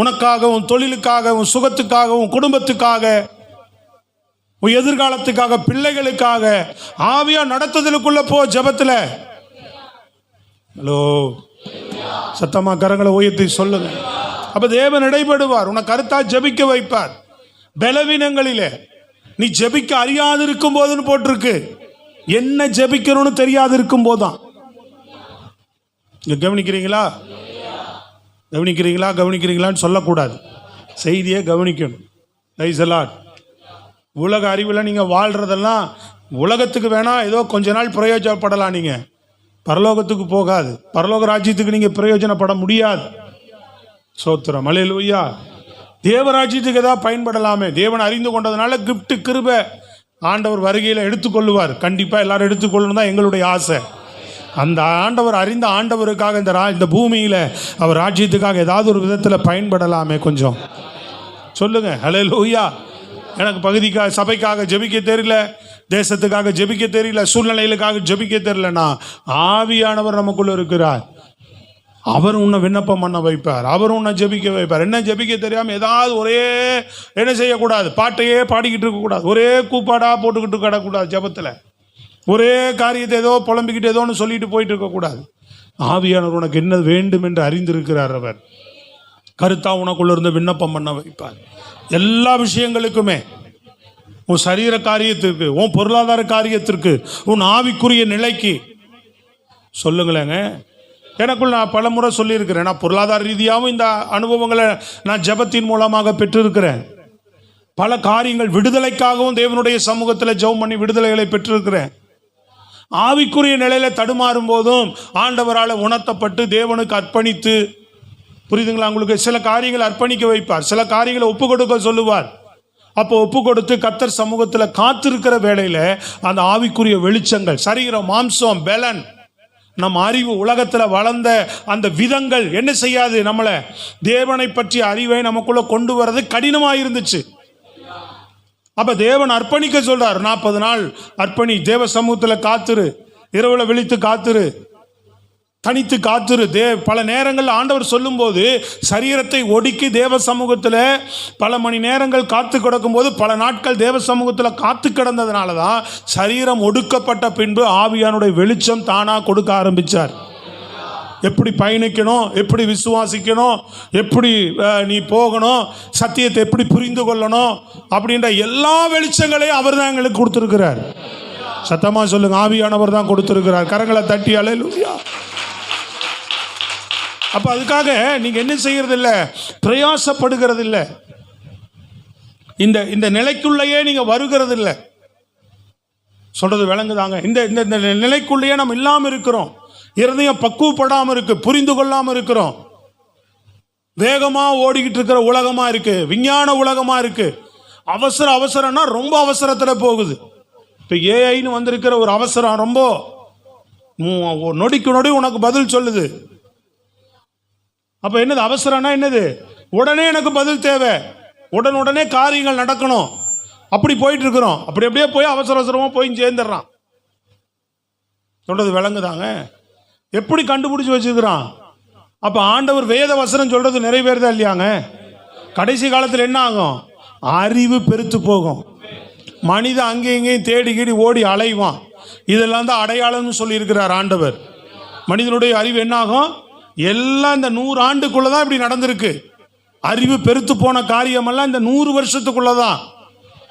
உனக்காக, உன் தொழிலுக்காக, உன் சுகத்துக்காக, உன் குடும்பத்துக்காக, உன் எதிர்காலத்துக்காக, பிள்ளைகளுக்காக ஆவியா நடத்துதலுக்குள்ள போ ஜெபத்தில். ஹலோ, சத்தமா கரங்களை உயர்த்தி சொல்லுங்க. அப்ப தேவன் இடைபடுவார், உன்னை கருத்தா ஜெபிக்க வைப்பார். பலவீனங்களிலே நீ ஜெபிக்க அறியாது இருக்கும் போதுன்னு போட்டிருக்கு. என்ன ஜெபிக்கணும்னு தெரியாது இருக்கும் போதுதான். கவனிக்கிறீங்களா? கவனிக்கிறீங்களான்னு சொல்லக்கூடாது, செய்தியை கவனிக்கணும். Price the Lord. உலக அறிவில் நீங்கள் வாழ்கிறதெல்லாம் உலகத்துக்கு வேணால் ஏதோ கொஞ்ச நாள் பிரயோஜனப்படலாம், நீங்கள் பரலோகத்துக்கு போகாது. பரலோக ராஜ்யத்துக்கு நீங்கள் பிரயோஜனப்பட முடியாது. சோத்திரம், அல்லேலூயா. தேவராஜ்யத்துக்கு ஏதாவது பயன்படலாமே. தேவன் அறிந்து கொண்டதுனால கிஃப்ட் கிருபை ஆண்டவர் வருகையில் எடுத்துக்கொள்ளுவார். கண்டிப்பாக எல்லாரும் எடுத்துக்கொள்ளணும் தான் எங்களுடைய ஆசை. அந்த ஆண்டவர் அறிந்த ஆண்டவருக்காக இந்த பூமியில் அவர் ராஜ்யத்துக்காக ஏதாவது ஒரு விதத்தில் பயன்படலாமே. கொஞ்சம் சொல்லுங்க ஹல்லேலூயா. எனக்கு பகுதிக்காக சபைக்காக ஜெபிக்க தெரியல, தேசத்துக்காக ஜெபிக்க தெரியல, சூழ்நிலைகளுக்காக ஜெபிக்க தெரியலனா ஆவியானவர் நமக்குள்ள இருக்கிறார். அவர் உன்னை விண்ணப்பம் பண்ண வைப்பார், அவர் உன்னை ஜெபிக்க வைப்பார். என்ன ஜெபிக்க தெரியாமல் ஏதாவது ஒரே என்ன செய்யக்கூடாது, பாட்டையே பாடிக்கிட்டு இருக்கக்கூடாது, ஒரே கூப்பாடாக போட்டுக்கிட்டு கிடக்கூடாது. ஜெபத்தில் ஒரே காரியத்தை ஏதோ புலம்பிக்கிட்டு ஏதோன்னு சொல்லிட்டு போயிட்டு இருக்கக்கூடாது. ஆவியானவர் உனக்கு என்ன வேண்டும் என்று அறிந்திருக்கிறார். அவர் கருத்தா உனக்குள்ள இருந்து விண்ணப்பம் பண்ண வைப்பார். எல்லா விஷயங்களுக்குமே, உன் சரீர காரியத்திற்கு, உன் பொருளாதார காரியத்திற்கு, உன் ஆவிக்குரிய நிலைக்கு. சொல்லுங்களேங்க, எனக்குள்ள நான் பல முறை சொல்லியிருக்கிறேன். நான் பொருளாதார ரீதியாகவும் இந்த அனுபவங்களை நான் ஜெபத்தின் மூலமாக பெற்றிருக்கிறேன். பல காரியங்கள் விடுதலைக்காகவும் தேவனுடைய சமூகத்தில் ஜெபம் பண்ணி விடுதலைகளை பெற்றிருக்கிறேன். ஆவிக்குரிய நிலையில தடுமாறும் போதும் ஆண்டவரால் உணர்த்தப்பட்டு தேவனுக்கு அர்ப்பணித்து, புரியுதுங்களா உங்களுக்கு, சில காரியங்களை அர்ப்பணிக்க வைப்பார், சில காரியங்களை ஒப்பு கொடுக்க சொல்லுவார். அப்போ ஒப்பு கொடுத்து கர்த்தர் சமூகத்தில் காத்திருக்கிற வேளையில் அந்த ஆவிக்குரிய வெளிச்சங்கள், சரீரம், மாம்சம், பெலன், நம் அறிவு, உலகத்தில் வளர்ந்த அந்த விதங்கள் என்ன செய்யாது, நம்மளை தேவனை பற்றிய அறிவை நமக்குள்ள கொண்டு வர்றது கடினமாக இருந்துச்சு. அப்ப தேவன் அர்ப்பணிக்க சொல்றார். 40 நாள் அர்ப்பணி, தேவ சமூகத்தில் காத்துரு, இரவுல விழித்து காத்துரு, தனித்து காத்துரு. பல நேரங்கள் ஆண்டவர் சொல்லும்போது சரீரத்தை ஒடுக்கி தேவ சமூகத்தில் பல மணி நேரங்கள் காத்து கிடக்கும் போது, பல நாட்கள் தேவ சமூகத்தில் காத்து கிடந்ததுனால தான் சரீரம் ஒடுக்கப்பட்ட பின்பு ஆவியானுடைய வெளிச்சம் தானாக கொடுக்க ஆரம்பித்தார். எப்படி பயணிக்கணும், எப்படி விசுவாசிக்கணும், எப்படி நீ போகணும், சத்தியத்தை எப்படி புரிந்து கொள்ளணும் அப்படின்ற எல்லா வெளிச்சங்களையும் அவர் தான் எங்களுக்கு கொடுத்துருக்கிறார். சத்தமா சொல்லுங்க, ஆவியானவர் தான் கொடுத்துருக்கிறார். கரங்களை தட்டி அல்லேலூயா. அப்ப அதுக்காக நீங்க என்ன செய்யறது இல்லை, பிரயாசப்படுகிறது இல்லை, இந்த நிலைக்குள்ளேயே நீங்க வருகிறது இல்லை. சொல்றது விளங்குதாங்க? இந்த நிலைக்குள்ளேயே நம்ம இல்லாம இருக்கிறோம். இருதயம் பக்குவப்படாமல் இருக்கு, புரிந்து கொள்ளாமல் இருக்கிறோம். வேகமா ஓடிக்கிட்டு இருக்கிற உலகமா இருக்கு, விஞ்ஞான உலகமா இருக்கு. அவசரம்னா ரொம்ப அவசரத்தில் போகுது. இப்போ ஏஐன்னு வந்திருக்கிற ஒரு அவசரம், ரொம்ப நொடிக்கு நொடி உனக்கு பதில் சொல்லுது. அப்போ என்னது அவசரம்னா என்னது, உடனே எனக்கு பதில் தேவை, உடனே காரியங்கள் நடக்கணும். அப்படி போயிட்டு இருக்கிறோம். அப்படியே போய் அவசரமாக போய் சேர்ந்துடுறான். சொல்றது விளங்குதாங்க? எப்படி கண்டுபிடிச்சு வச்சிருக்கிறான். அப்ப ஆண்டவர் வேத வசனம் சொல்றது நிறைவேறுதா இல்லையாங்க? கடைசி காலத்தில் என்ன ஆகும், அறிவு பெருத்து போகும். மனித அங்கேயும் இங்கேயும் தேடி கீடி ஓடி அலைவான். இதெல்லாம் தான் அடையாளம்னு சொல்லி இருக்கிறார் ஆண்டவர். மனிதனுடைய அறிவு என்ன ஆகும், எல்லாம் இந்த 100 ஆண்டுக்குள்ளதான் இப்படி நடந்திருக்கு. அறிவு பெருத்து போன காரியமெல்லாம் இந்த 100 வருஷத்துக்குள்ளதான்.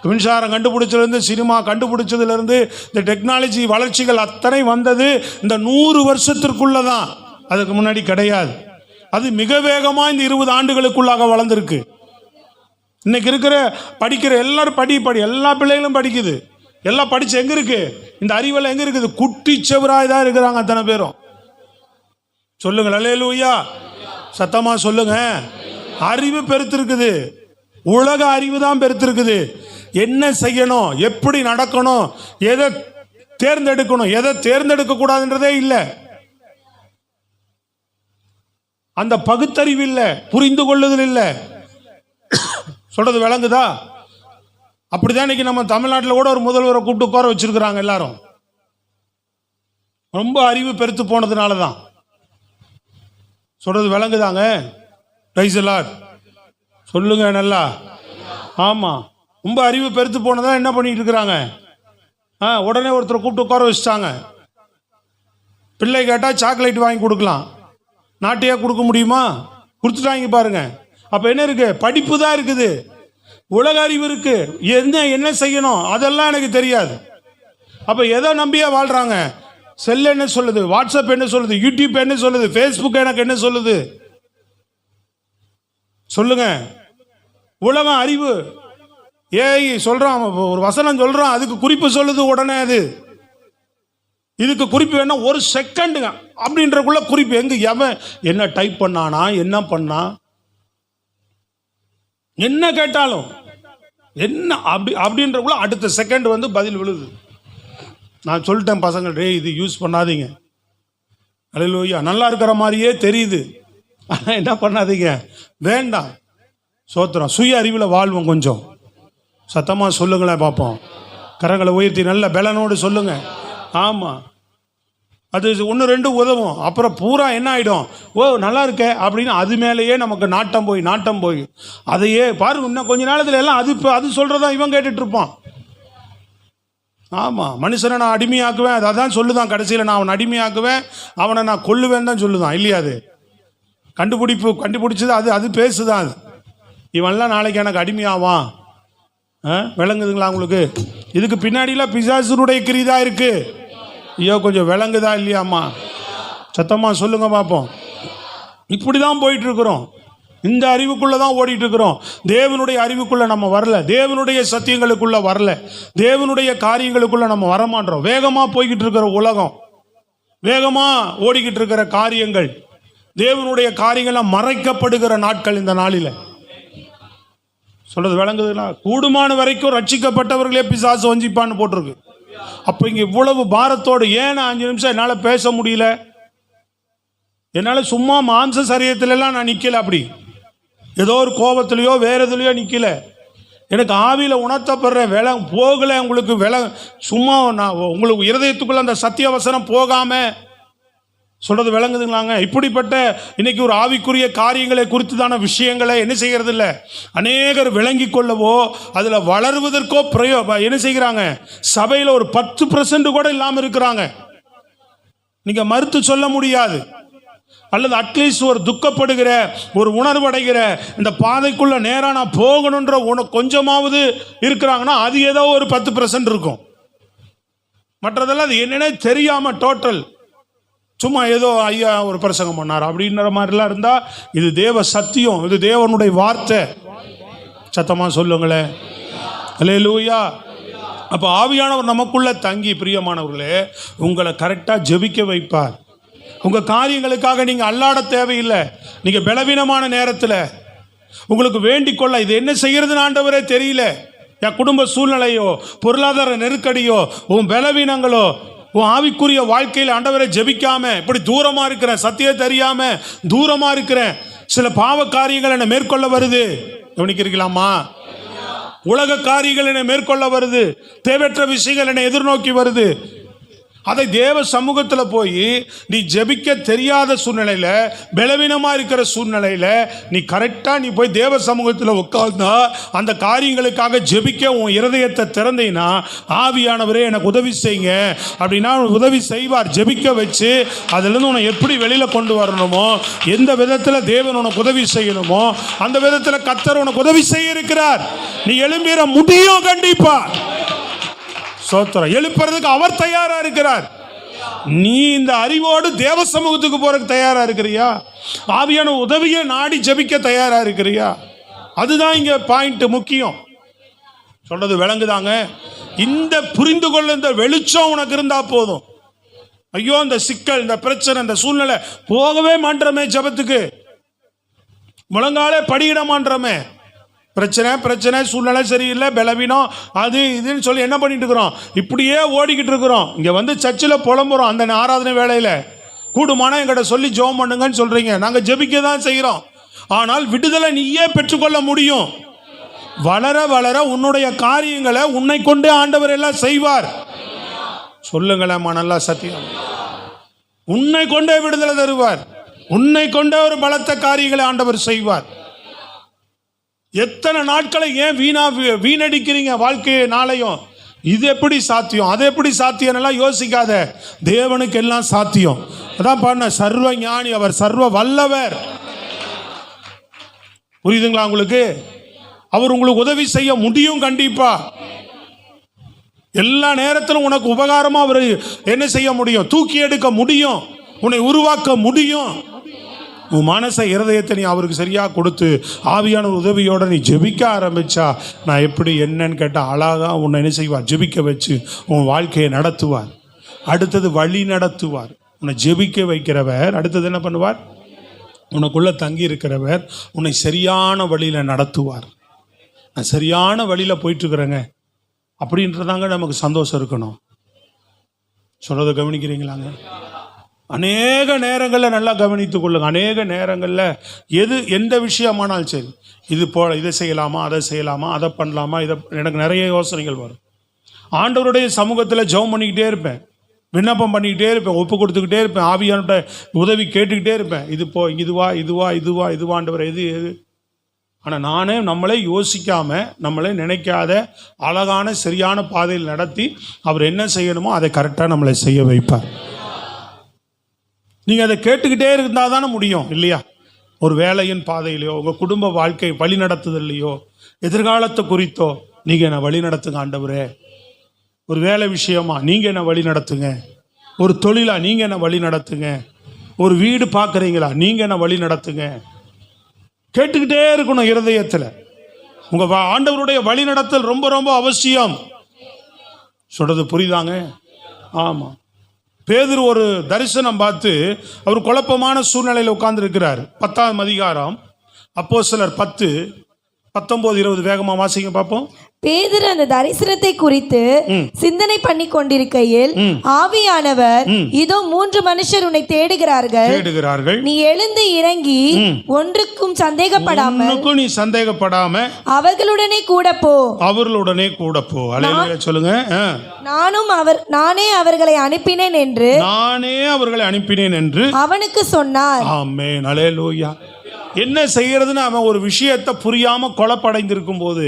மின்சாரம் கண்டுபிடிச்சதுலேருந்து, சினிமா கண்டுபிடிச்சதுலேருந்து, இந்த டெக்னாலஜி வளர்ச்சிகள் அத்தனை வந்தது இந்த 100 வருஷத்திற்குள்ளதான். அதுக்கு முன்னாடி கிடையாது. அது மிக வேகமாக இந்த 20 ஆண்டுகளுக்குள்ளாக வளர்ந்துருக்கு. இன்னைக்கு இருக்கிற படிக்கிற எல்லாரும் படி எல்லா பிள்ளைகளும் படிக்குது. எல்லாம் படிச்சு எங்க இருக்கு, இந்த அறிவெல்லாம் எங்க இருக்குது, குட்டி செவராய் தான் இருக்கிறாங்க அத்தனை பேரும். சொல்லுங்க அல்லேலூயா, சத்தமா சொல்லுங்க. அறிவு பெருத்திருக்குது, உலக அறிவு தான் பெருத்திருக்குது. என்ன செய்யணும், எப்படி நடக்கணும், எதை தேர்ந்தெடுக்கணும், எதை தேர்ந்தெடுக்க கூடாதுன்றதே இல்லை. அந்த பகுத்தறிவு இல்லை, புரிந்து கொள்ளுதல் இல்லை. சொல்றது விளங்குதா? அப்படிதான் இன்னைக்கு நம்ம தமிழ்நாட்டில் கூட ஒரு முதல்வரை கூப்பிட்டு உட்கார வச்சிருக்கிறாங்க எல்லாரும். ரொம்ப அறிவு பெருத்து போனதுனால தான். சொல்றது விளங்குதாங்க? Price the Lord. சொல்லுங்க நல்லா. ஆமா, ரொம்ப அறிவு பெருத்து போனதான் என்ன பண்ணிட்டு இருக்கிறாங்க, உடனே ஒருத்தரை கூப்பிட்டு உட்கார வச்சுட்டாங்க. பிள்ளை கேட்டால் சாக்லேட் வாங்கி கொடுக்கலாம், நாட்டையா கொடுக்க முடியுமா? கொடுத்துட்டாங்க பாருங்க. அப்ப என்ன இருக்கு, படிப்பு தான் இருக்குது, உலக அறிவு இருக்கு. என்ன செய்யணும் அதெல்லாம் எனக்கு தெரியாது. அப்ப எதை நம்பியா வாழ்றாங்க? செல் என்ன சொல்லுது, வாட்ஸ்அப் என்ன சொல்லுது, யூடியூப் என்ன சொல்லுது, ஃபேஸ்புக் எனக்கு என்ன சொல்லுது, சொல்லுங்க. உலகம் அறிவு. ஏய் சொல்றான், ஒரு வசனம் சொல்றான், அதுக்கு குறிப்பு சொல்லுது உடனே. அது இதுக்கு குறிப்பு வேணா, ஒரு செகண்டுங்க அப்படின்றக்குள்ள குறிப்பு எங்க, எவன் என்ன டைப் பண்ணானா, என்ன பண்ணா, என்ன கேட்டாலும் என்ன அப்படின்றக்குள்ள அடுத்த செகண்ட் வந்து பதில் விழுது. நான் சொல்லிட்டேன் பசங்க, இது யூஸ் பண்ணாதீங்க. அல்லேலூயா. நல்லா இருக்கிற மாதிரியே தெரியுது, ஆனால் என்ன பண்ணாதீங்க, வேண்டாம். சோத்திரம். சுய அறிவில் வாழ்வோம். கொஞ்சம் சத்தமாக சொல்லுங்களேன் பார்ப்போம். கரங்களை உயர்த்தி நல்ல பலனோடு சொல்லுங்க. ஆமாம், அது ஒன்று ரெண்டு உதவும். அப்புறம் பூரா என்ன ஆகிடும், ஓ நல்லா இருக்க அப்படின்னு அது மேலேயே நமக்கு நாட்டம் போய் அதையே பாருங்க. இன்னும் கொஞ்ச நேரத்தில் எல்லாம் அது சொல்கிறதா இவன் கேட்டுட்ருப்பான். ஆமாம், மனுஷனை நான் அடிமையாக்குவேன், அதான் சொல்லுதான். கடைசியில் நான் அவனை அடிமையாக்குவேன், அவனை நான் கொல்லுவேன் தான் சொல்லுதான். இல்லையா? அது கண்டுபிடிச்சது அது பேசுதான். அது இவன்லாம் நாளைக்கு எனக்கு அடிமையாவான். விளங்குதுங்களா உங்களுக்கு? இதுக்கு பின்னாடிலாம் பிசாசுனுடைய கிரிதா இருக்கு. ஐயோ கொஞ்சம் விளங்குதா இல்லையாம்மா? சத்தமாக சொல்லுங்க பார்ப்போம். இப்படி தான் போயிட்டுருக்குறோம். இந்த அறிவுக்குள்ளே தான் ஓடிட்டுருக்குறோம். தேவனுடைய அறிவுக்குள்ளே நம்ம வரல, தேவனுடைய சத்தியங்களுக்குள்ளே வரல, தேவனுடைய காரியங்களுக்குள்ளே நம்ம வரமாட்டோம். வேகமாக போய்கிட்டு இருக்கிற உலகம், வேகமாக ஓடிக்கிட்டு இருக்கிற காரியங்கள், தேவனுடைய காரியங்கள்லாம் மறைக்கப்படுகிற நாட்கள் இந்த நாளில். சொல்றது விளங்குதுங்களா? கூடுமான வரைக்கும் ரட்சிக்கப்பட்டவர்களே பிசாசு வஞ்சிப்பான்னு போட்டிருக்கு. அப்போ இங்கே இவ்வளவு பாரத்தோடு ஏன் 5 நிமிஷம் என்னால் பேச முடியல? என்னால் சும்மா மாம்ச சரீரத்திலலாம் நான் நிற்கல. அப்படி ஏதோ ஒரு கோபத்துலையோ வேற எதுலையோ நிற்கல. எனக்கு ஆவியில் உணர்த்தப்படுற போகலை. உங்களுக்கு சும்மா நான் உங்களுக்கு இருதயத்துக்குள்ள அந்த சத்திய வசனம் போகாமல் சொல்றது விளங்குதுங்களாங்க? இப்படிப்பட்ட இன்னைக்கு ஒரு ஆவிக்குரிய காரியங்களை குறித்துதான விஷயங்களை என்ன செய்கிறது இல்லை, அநேகர் விளங்கி கொள்ளவோ அதில் வளருவதற்கோ என்ன செய்கிறாங்க, சபையில் ஒரு 10% கூட இல்லாமல் இருக்கிறாங்க. நீங்க மறுத்து சொல்ல முடியாது. அல்லது அட்லீஸ்ட் ஒரு துக்கப்படுகிற ஒரு உணர்வடைகிற இந்த பாதைக்குள்ள நேரா நான் போகணுன்ற கொஞ்சமாவது இருக்கிறாங்கன்னா அது ஏதோ ஒரு 10% இருக்கும். மற்றதெல்லாம் அது என்னன்னே தெரியாம டோட்டல் சும்மா ஏதோ ஐயா ஒரு பிரசங்கம் பண்ணார் அப்படின்ற மாதிரிலாம் இருந்தால் இது தேவ சத்தியம், இது தேவனுடைய வார்த்தை. சத்தமாக சொல்லுங்களேன் அல்லேலூயா. அப்போ ஆவியானவர் நமக்குள்ள தங்கி பிரியமானவர்களே உங்களை கரெக்டாக ஜெபிக்க வைப்பார். உங்கள் காரியங்களுக்காக நீங்கள் அல்லாட தேவையில்லை. நீங்கள் பலவீனமான நேரத்தில் உங்களுக்கு வேண்டிக் கொள்ள இது என்ன செய்யறதுன்னு ஆண்டவரே தெரியல, என் குடும்ப சூழ்நிலையோ பொருளாதார நெருக்கடியோ உன் பலவீனங்களோ உன் ஆவிக்குரிய வாழ்க்கையில் ஆண்டவரை ஜெபிக்காம இப்படி தூரமா இருக்கிறேன், சத்தியம் தெரியாம தூரமா இருக்கிறேன், சில பாவ காரியங்கள் என்னை மேற்கொள்ள வருது. கவனிக்கிறீங்களாமா? உலக காரியங்கள் என்னை மேற்கொள்ள வருது, தேவையற்ற விஷயங்கள் என்னை எதிர்நோக்கி வருது. அதை தேவ சமூகத்தில் போய் நீ ஜெபிக்க தெரியாத சூழ்நிலையில், பலவீனமாக இருக்கிற சூழ்நிலையில் நீ கரெக்டாக நீ போய் தேவ சமூகத்தில் உட்கார்ந்தா அந்த காரியங்களுக்காக ஜெபிக்க உன் இருதயத்தை திறந்தீங்கன்னா ஆவியானவரே எனக்கு உதவி செய்யுங்க அப்படின்னா உதவி செய்வார். ஜெபிக்க வச்சு அதிலிருந்து உன்னை எப்படி வெளியில் கொண்டு வரணுமோ, எந்த விதத்தில் தேவன் உனக்கு உதவி செய்யணுமோ அந்த விதத்தில் கர்த்தர் உனக்கு உதவி செய்ய இருக்கிறார். நீ எழும்பிற முடியும் கண்டிப்பா. சோத்திரம். எழுப்புறதுக்கு அவர் தயாரா இருக்கிறார். நீ இந்த அறிவோடு தேவ சமூகத்துக்கு போறதுக்கு தயாரா இருக்கிறியா? ஆவியான உதவியை நாடி ஜெபிக்க தயாரா இருக்கிறியா? அதுதான் இங்க பாயிண்ட் முக்கியம். சொல்றது விளங்குதாங்க? இந்த புரிந்து கொள்ள இந்த வெளிச்சம் உனக்கு இருந்தா போதும். ஐயோ இந்த சிக்கல், இந்த பிரச்சனை, இந்த சூழ்நிலை போகவே மாட்டோமே, ஜெபத்துக்கு முழங்காலே படியிட மாட்டோமே, பிரச்சனை சூழ்நிலை சரியில்லை, பலவீனம் அது இதுன்னு சொல்லி என்ன பண்ணிட்டு இருக்கிறோம், இப்படியே ஓடிக்கிட்டு இருக்கிறோம். இங்கே வந்து சர்ச்சில் புலம்புறோம். அந்த ஆராதனை வேளையில் கூடுமான எங்கிட்ட சொல்லி ஜெபம் பண்ணுங்கன்னு சொல்றீங்க. நாங்கள் ஜெபிக்க தான் செய்கிறோம். ஆனால் விடுதலை நீயே பெற்றுக்கொள்ள முடியும். வளர வளர உன்னுடைய காரியங்களை உன்னை கொண்டே ஆண்டவர் எல்லாம் செய்வார். சொல்லுங்களேம்மா, நல்லா சத்தியம். உன்னை கொண்டே விடுதலை தருவார். உன்னை கொண்டே ஒரு பலத்த காரியங்களை ஆண்டவர் செய்வார். எத்தனை நாட்களை ஏன் வீணடிக்கிறீங்க வாழ்க்கையை நாளையும்? இது எப்படி சாத்தியம், அது எப்படி சாத்தியம் எல்லாம் யோசிக்காத. தேவனுக்கு எல்லாம் சாத்தியம். அதான் பாருங்க, சர்வ ஞானி அவர், சர்வ வல்லவர். புரியுதுங்களா உங்களுக்கு? அவர் உங்களுக்கு உதவி செய்ய முடியும் கண்டிப்பா. எல்லா நேரத்திலும் உனக்கு உபகாரமா அவர் என்ன செய்ய முடியும், தூக்கி எடுக்க முடியும், உன்னை உருவாக்க முடியும். உன் மனசை இருதயத்தை நீ அவருக்கு சரியாக கொடுத்து ஆவியான உதவியோடு நீ ஜெபிக்க ஆரம்பிச்சா நான் எப்படி என்னன்னு கேட்டால் அழகாக உன்னை என்ன செய்வார், ஜெபிக்க வச்சு உன் வாழ்க்கையை நடத்துவார். அடுத்தது வழி நடத்துவார். உன்னை ஜெபிக்க வைக்கிறவர் அடுத்தது என்ன பண்ணுவார், உனக்குள்ளே தங்கி இருக்கிறவர் உன்னை சரியான வழியில் நடத்துவார். நான் சரியான வழியில் போயிட்டுருக்குறேங்க அப்படின்றதாங்க நமக்கு சந்தோஷம் இருக்கணும். சொல்கிறத கவனிக்கிறீங்களாங்க? அநேக நேரங்களில் நல்லா கவனித்து கொள்ளுங்க. அநேக நேரங்களில் எந்த விஷயமானாலும் சரி, இதை செய்யலாமா, அதை செய்யலாமா, அதை பண்ணலாமா, எனக்கு நிறைய யோசனைகள் வரும். ஆண்டவருடைய சமூகத்தில் ஜெபம் பண்ணிக்கிட்டே இருப்பேன், விண்ணப்பம் பண்ணிக்கிட்டே இருப்பேன், ஒப்பு கொடுத்துக்கிட்டே இருப்பேன், ஆவியானோட உதவி கேட்டுக்கிட்டே இருப்பேன். இதுவா ஆண்டவர் எது. ஆனால் நம்மளே யோசிக்காமல், நம்மளே நினைக்காத அழகான சரியான பாதையில் நடத்தி அவர் என்ன செய்யணுமோ அதை கரெக்டாக நம்மளை செய்ய வைப்பார். நீங்கள் அதை கேட்டுக்கிட்டே இருந்தால் தானே முடியும் இல்லையா? ஒரு வேலையின் பாதையிலையோ, உங்கள் குடும்ப வாழ்க்கை வழி நடத்துதல்லையோ, எதிர்காலத்தை குறித்தோ நீங்கள் என்னை வழி நடத்துங்க ஆண்டவரே. ஒரு வேலை விஷயமா நீங்கள் என்ன வழி நடத்துங்க. ஒரு தொழிலா நீங்கள் என்ன வழி நடத்துங்க. ஒரு வீடு பார்க்குறீங்களா நீங்கள் என்ன வழி நடத்துங்க. கேட்டுக்கிட்டே இருக்கணும் இருதயத்தில். உங்கள் ஆண்டவருடைய வழி நடத்தல் ரொம்ப ரொம்ப அவசியம். சொல்றது புரியுதாங்க? ஆமாம். பேதுரு ஒரு தரிசனம் பார்த்து அவர் குழப்பமான சூழ்நிலையில் உட்கார்ந்து இருக்கிறார். 10ஆம் அதிகாரம் அப்போஸ்தலர் 10:19-20 வேகமா வாசிங்க பார்ப்போம். பேதுரு அந்த தரிசனத்தை குறித்து சிந்தனை பண்ணி கொண்டிருக்கையில் ஆவியானவர், இதோ 3 மனுஷர் உன்னை தேடுகிறார்கள், நீ எழுந்து இறங்கி ஒன்றுக்கும் சந்தேகப்படாம அவர்களுடனே கூட போ. அல்லேலூயா சொல்லுங்க. நானே அவர்களை அனுப்பினேன் என்று அவனுக்கு சொன்னார். ஆமென். அல்லேலூயா. என்ன செய்யறதுன்னு அவன் ஒரு விஷயத்தை புரியாம குழப்படைந்திருக்கும் போது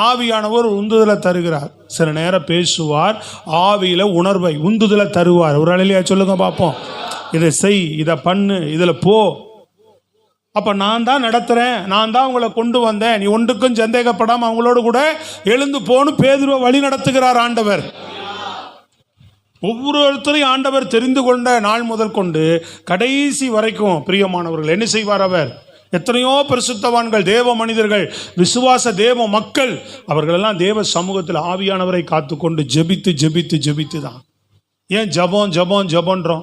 ஆவியானவர் உந்துதலை தருகிறார். சில நேரம் பேசுவார், ஆவியில உணர்வை உந்துதலை தருவார். ஒரு அலையிலையா சொல்லுங்க பார்ப்போம். இதை செய், இதை பண்ணு, இதில் போ. அப்ப நான் தான் நடத்துறேன், நான் தான் உங்களை கொண்டு வந்தேன், நீ ஒன்றுக்கும் சந்தேகப்படாம அவங்களோடு கூட எழுந்து போன்னு பேதுருவை வழி நடத்துகிறார் ஆண்டவர். ஒவ்வொருத்தரையும் ஆண்டவர் தெரிந்து கொண்ட நாள் முதல் கொண்டு கடைசி வரைக்கும் பிரியமானவர்கள் என்ன செய்வார்? அவர் எத்தனையோ பரிசுத்தவான்கள், தேவ மனிதர்கள், விசுவாச தேவ மக்கள், அவர்களெல்லாம் தேவ சமூகத்தில் ஆவியானவரை காத்து கொண்டு ஜெபித்து தான். ஏன் ஜபன்றோம்?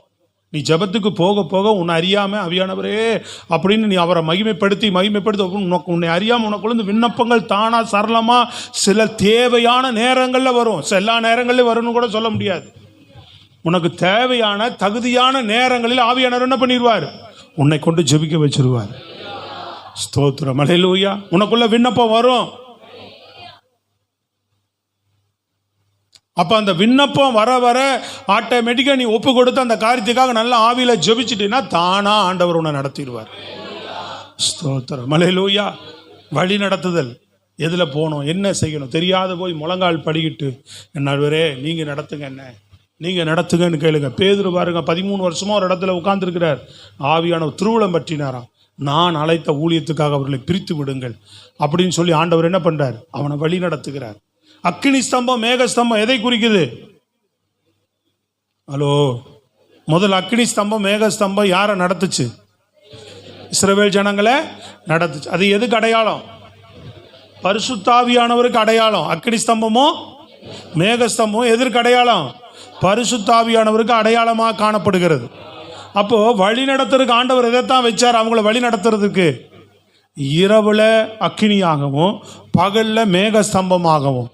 நீ ஜபத்துக்கு போக போக உன்னை அறியாம ஆவியானவரே அப்படின்னு நீ அவரை மகிமைப்படுத்தி உன்னை அறியாம உனக்குள்ள விண்ணப்பங்கள் தானா சரளமா சில தேவையான நேரங்களில் வரும். எல்லா நேரங்களிலும் வரும்னு கூட சொல்ல முடியாது. உனக்கு தேவையான தகுதியான நேரங்களில் ஆவியானவர் என்ன பண்ணிடுவார்? உன்னை கொண்டு ஜெபிக்க வச்சிருவார். ஸ்தோத்திரம். அல்லேலூயா. உனக்குள்ள விண்ணப்பம் வரும். அப்ப அந்த விண்ணப்பம் வர வர ஆட்டோமேட்டிக்கா நீ ஒப்பு கொடுத்து அந்த காரியத்துக்காக நல்ல ஆவியில ஜெபிச்சிட்டீன்னா தானா ஆண்டவர் உன்னை நடத்திடுவார். ஸ்தோத்திரம். அல்லேலூயா. வழி நடத்துதல். எதுல போகணும், என்ன செய்யணும் தெரியாத போய் முழங்கால் படிக்கிட்டு, என்னவரே நீங்க நடத்துங்க, நீங்கள் நடத்துங்கன்னு கேளுங்க. பேதுரு பாருங்க, 13 வருஷமா ஒரு இடத்துல உட்கார்ந்துருக்கிறார். ஆவியானவர் திருவுளம் பற்றினாராம். நான் அழைத்த ஊழியத்துக்காக அவர்களை பிரித்து விடுங்கள் அப்படின்னு சொல்லி ஆண்டவர் என்ன பண்றார்? அவனை வழி நடத்துகிறார். அக்கினி ஸ்தம்பம், மேக ஸ்தம்பம் எதை குறிக்குது? ஹலோ, முதல் அக்கினி ஸ்தம்பம் மேக ஸ்தம்பம் யாரை நடத்துச்சு? இஸ்ரவேல் ஜனங்களை நடத்துச்சு. அது எதுக்கு அடையாளம்? பரிசுத்தாவியானவருக்கு அடையாளம். அக்கினி ஸ்தம்பமும் மேக ஸ்தம்பமும் எதற்கு அடையாளம்? பரிசுத்தாவியானவருக்கு அடையாளமாக காணப்படுகிறது. அப்போ வழி நடத்துறதுக்கு ஆண்டவர் எதைத்தான் வச்சார்? அவங்கள வழி நடத்துறதுக்கு இரவுல அக்கினியாகவும் பகல்ல மேக ஸ்தம்பமாகவும்,